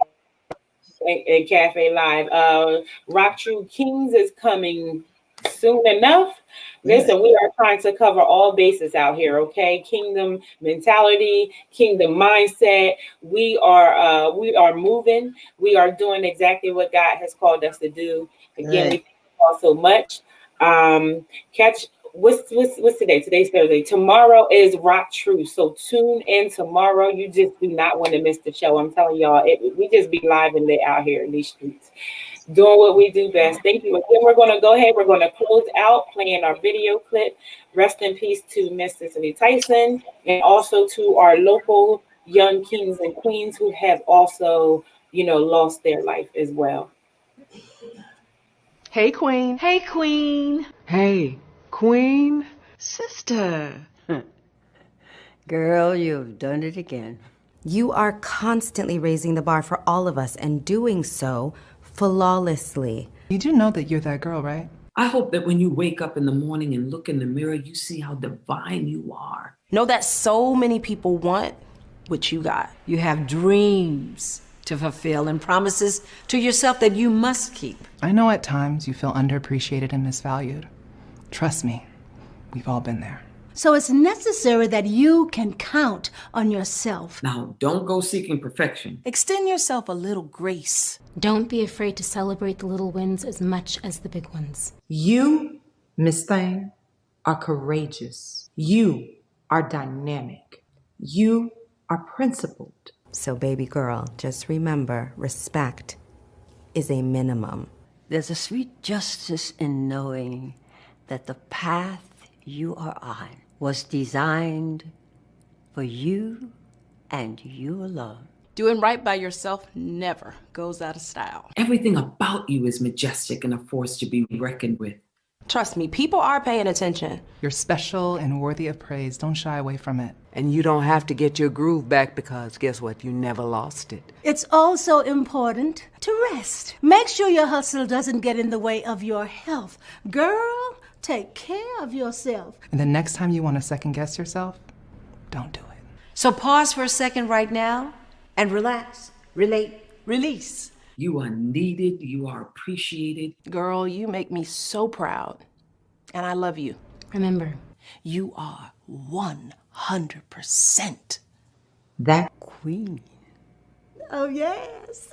And Cafe Live. Rock True Kings is coming soon enough. Listen, we are trying to cover all bases out here, okay? Kingdom mentality, kingdom mindset. We are moving. We are doing exactly what God has called us to do. Again, we thank you all so much. Catch what's today? Today's Thursday. Tomorrow is Rock True. So tune in tomorrow. You just do not want to miss the show. I'm telling y'all, we just be live and lit out here in these streets, doing what we do best. Thank you. Again, we're going to go ahead. We're going to close out playing our video clip. Rest in peace to Miss Cicely Tyson, and also to our local young kings and queens who have also, lost their life as well. Hey, Queen. Hey, Queen. Hey, Queen. Sister. Girl, you've done it again. You are constantly raising the bar for all of us and doing so flawlessly. You do know that you're that girl, right? I hope that when you wake up in the morning and look in the mirror, you see how divine you are. Know that so many people want what you got. You have dreams to fulfill and promises to yourself that you must keep. I know at times you feel underappreciated and misvalued. Trust me, we've all been there. So it's necessary that you can count on yourself. Now, don't go seeking perfection. Extend yourself a little grace. Don't be afraid to celebrate the little wins as much as the big ones. You, Miss Thang, are courageous. You are dynamic. You are principled. So baby girl, just remember, respect is a minimum. There's a sweet justice in knowing that the path you are on was designed for you and you alone. Doing right by yourself never goes out of style. Everything about you is majestic and a force to be reckoned with. Trust me, people are paying attention. You're special and worthy of praise. Don't shy away from it. And you don't have to get your groove back because guess what? You never lost it. It's also important to rest. Make sure your hustle doesn't get in the way of your health. Girl, take care of yourself. And the next time you want to second guess yourself, don't do it. So pause for a second right now and relax, relate, release. You are needed. You are appreciated. Girl, you make me so proud. And I love you. Remember, you are 100% that queen. Oh, yes.